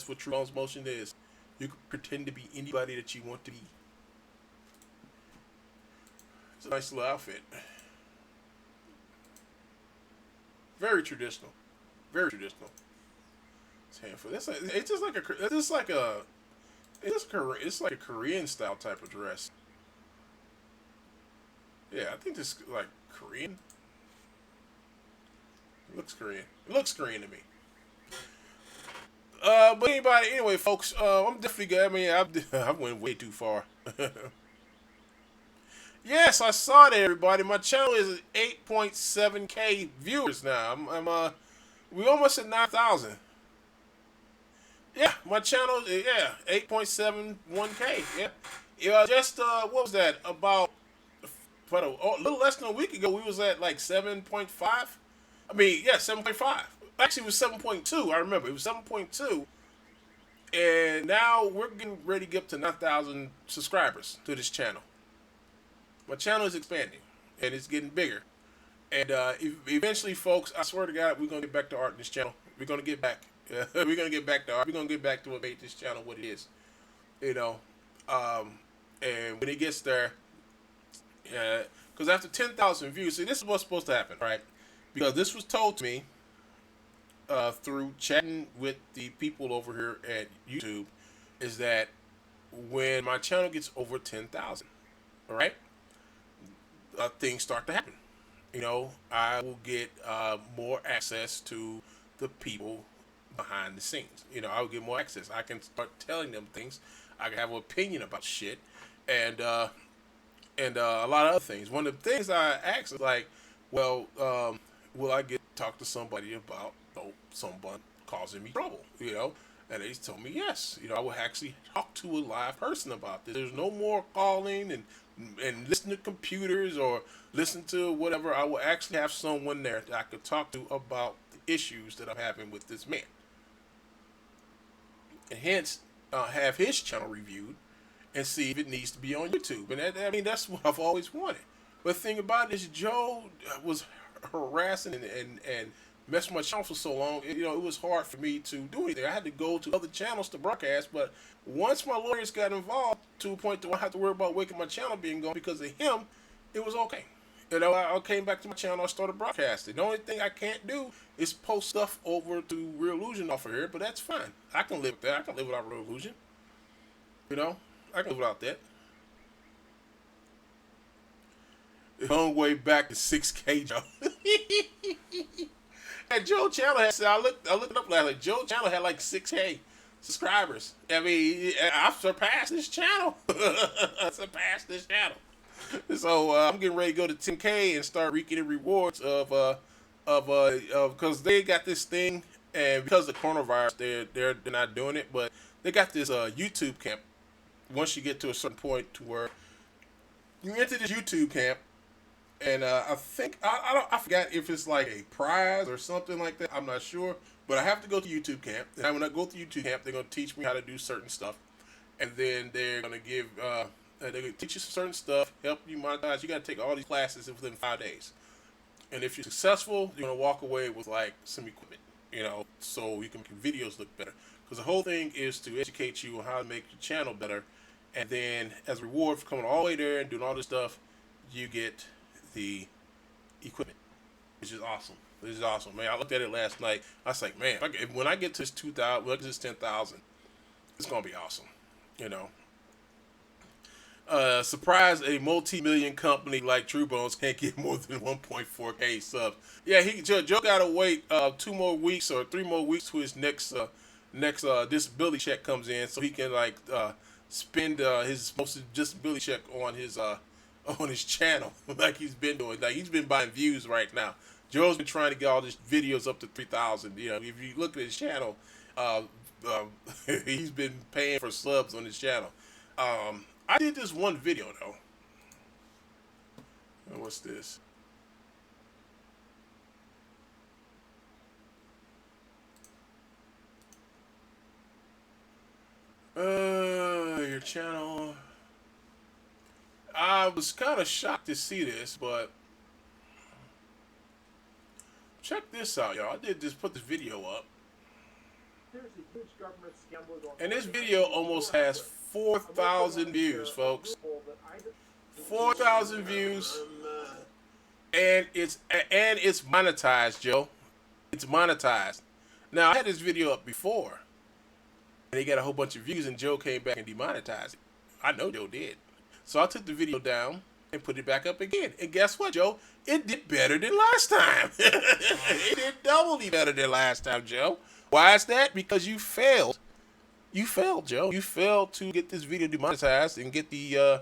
what Truebones motion is. You can pretend to be anybody that you want to be. It's a nice little outfit. Very traditional. Very traditional. It's like a Korean style type of dress. Yeah, I think this is like Korean. It looks Korean. It looks Korean to me. But anyway, folks, I'm definitely good. I mean, I went way too far. Yes, I saw that, everybody. My channel is 8.7K viewers now. We almost at 9,000. Yeah, my channel, 8.71K. Yeah, just what was that? About a little less than a week ago, we was at like 7.5. 7.5. Actually, it was 7.2. I remember it was 7.2, and now we're getting ready to get up to 9,000 subscribers to this channel. My channel is expanding, and it's getting bigger. And eventually, folks, I swear to God, we're going to get back to art in this channel. We're going to get back. We're going to get back to art. We're going to get back to what made this channel what it is. You know, and when it gets there, because after 10,000 views, see, this is what's supposed to happen, right? Because this was told to me through chatting with the people over here at YouTube, is that when my channel gets over 10,000, all right? Things start to happen. You know, I will get more access to the people behind the scenes. You know, I will get more access. I can start telling them things. I can have an opinion about shit, and a lot of other things. One of the things I asked is like, well, will I get to talk to somebody about someone causing me trouble? You know, and they told me yes. You know, I will actually talk to a live person about this. There's no more calling and listen to computers or listen to whatever. I will actually have someone there that I could talk to about the issues that I'm having with this man. And hence, have his channel reviewed and see if it needs to be on YouTube. And that's what I've always wanted. But the thing about it is Joe was harassing and messed with my channel for so long, it was hard for me to do anything. I had to go to other channels to broadcast, but once my lawyers got involved to a point that I had to worry about waking my channel being gone because of him, it was okay. I came back to my channel, I started broadcasting. The only thing I can't do is post stuff over to Real Illusion off of here, but that's fine. I can live with that. I can live without Real Illusion. I can live without that. Long way back to 6K, Joe. And Joe channel had, I looked it up last night. Joe channel had like 6K subscribers. I mean, I've surpassed this channel. So I'm getting ready to go to 10K and start reaping the rewards of because they got this thing, and because of the coronavirus, they're not doing it, but they got this YouTube camp. Once you get to a certain point to where you enter this YouTube camp, and I think I forgot if it's like a prize or something like that. I'm not sure, but I have to go to YouTube camp. And when I go to YouTube camp, they're gonna teach me how to do certain stuff, and then they're gonna give they're gonna teach you certain stuff, help you monetize. You gotta take all these classes within 5 days, and if you're successful, you're gonna walk away with like some equipment, so you can make your videos look better. Because the whole thing is to educate you on how to make your channel better, and then as a reward for coming all the way there and doing all this stuff, you get the equipment, which is awesome. This is awesome, man. I looked at it last night. I was like, man, when I get to this 2,000, when I get to this 10,000, it's gonna be awesome. Surprise! A multi-million company like Truebones can't get more than 1.4K subs. Yeah, Joe gotta wait 2 more weeks or 3 more weeks till his next disability check comes in, so he can spend his most disability check on his channel like he's been doing. Like he's been buying views right now. Joe's been trying to get all his videos up to 3,000. If you look at his channel, he's been paying for subs on his channel. I did this one video though. What's this? Your channel. I was kind of shocked to see this, but check this out, y'all. I did just put this video up, and this video almost has 4,000 views, folks. 4,000 views, and it's monetized, Joe. It's monetized. Now I had this video up before, and he got a whole bunch of views, and Joe came back and demonetized it. I know Joe did. So I took the video down and put it back up again. And guess what, Joe? It did better than last time. It did doubly better than last time, Joe. Why is that? Because you failed. You failed, Joe. You failed to get this video demonetized and get the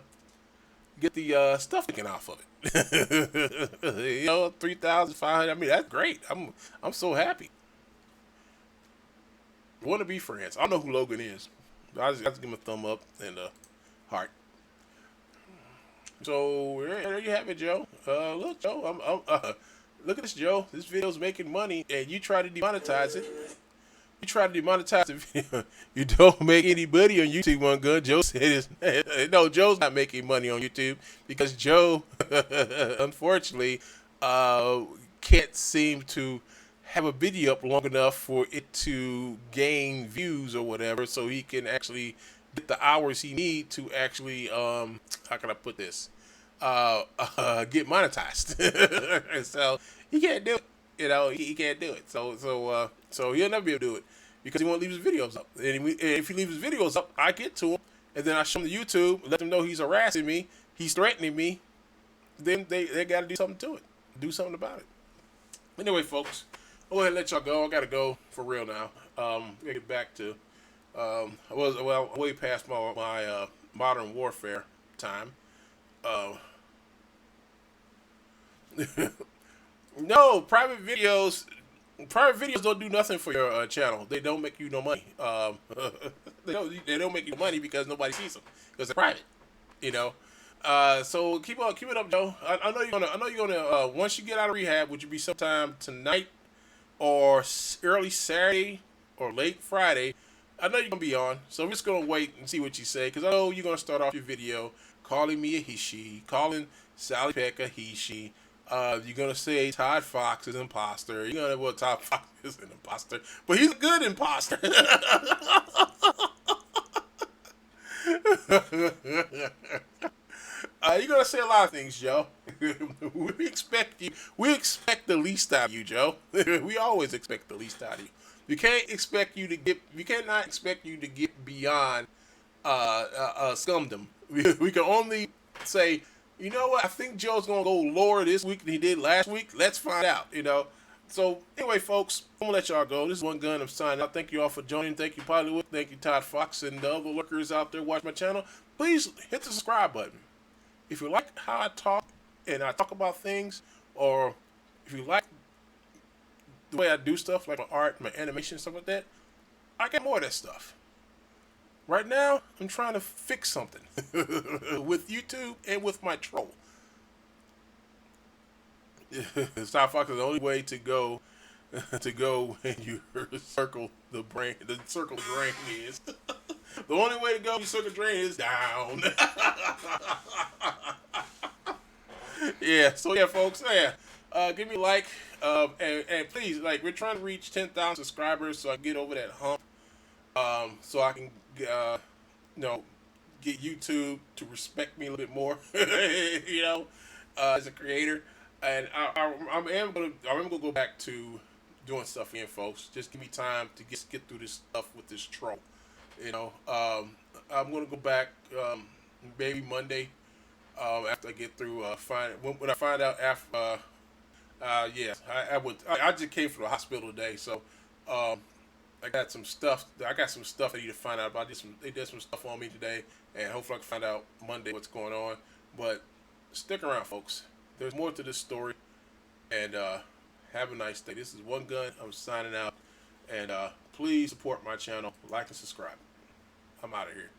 stuff taken off of it. 3,500. I mean, that's great. I'm so happy. Want to be friends. I don't know who Logan is. I just give him a thumb up and a heart. So there you have it, Joe. Look, Joe. Look at this, Joe. This video's making money, and you try to demonetize it. You try to demonetize the video. You don't make any money on YouTube, one gun. Joe said no, Joe's not making money on YouTube because Joe, unfortunately, can't seem to have a video up long enough for it to gain views or whatever, so he can actually get the hours he needs to actually, how can I put this, get monetized. So he can't do it. He can't do it. So he'll never be able to do it because he won't leave his videos up. And if he leaves his videos up, I get to him, and then I show him to YouTube, let them know he's harassing me, he's threatening me. Then they got to do something to it, do something about it. Anyway, folks, I'll go ahead and let y'all go. I got to go for real now. Get back to. I was way past my modern warfare time. No, private videos don't do nothing for your channel. They don't make you no money. They don't make you money because nobody sees them because they're private. So keep it up, Joe. I know you're gonna. Once you get out of rehab, which would be sometime tonight or early Saturday or late Friday, I know you're going to be on, so I'm just going to wait and see what you say, because I know you're going to start off your video calling me a he, she, calling Sally Peck a he, she, You're gonna say Todd Fox is an imposter. You're gonna well Todd Fox is an imposter, but he's a good imposter. You're gonna say a lot of things, Joe. we expect you. We expect the least out of you, Joe. We always expect the least out of you. You can't expect you to get. We cannot expect you to get beyond scumdom. We can only say, you know what? I think Joe's gonna go lower this week than he did last week. Let's find out. You know. So anyway, folks, I'm gonna let y'all go. This is One Gun. I'm signing out. Thank you all for joining. Thank you, Hollywood. Thank you, Todd Fox, and the other lurkers out there watching my channel. Please hit the subscribe button. If you like how I talk and I talk about things, or if you like the way I do stuff, like my art, my animation, stuff like that, I get more of that stuff. Right now, I'm trying to fix something with YouTube and with my troll. Star Fox is the only way to go when you circle the brain. The circle drain is. The only way to go when you circle drain is down. Yeah, so yeah, folks, yeah. Give me a like, and please, like, we're trying to reach 10,000 subscribers so I can get over that hump. So I can, get YouTube to respect me a little bit more, as a creator. And I'm gonna go back to doing stuff again, folks. Just give me time to get through this stuff with this troll. I'm gonna go back maybe Monday after I get through when I find out after. I just came from the hospital today, so I got some stuff. I need to find out about. They did some stuff on me today, and hopefully I can find out Monday what's going on. But stick around, folks. There's more to this story, and have a nice day. This is One Gun. I'm signing out, and please support my channel, like and subscribe. I'm out of here.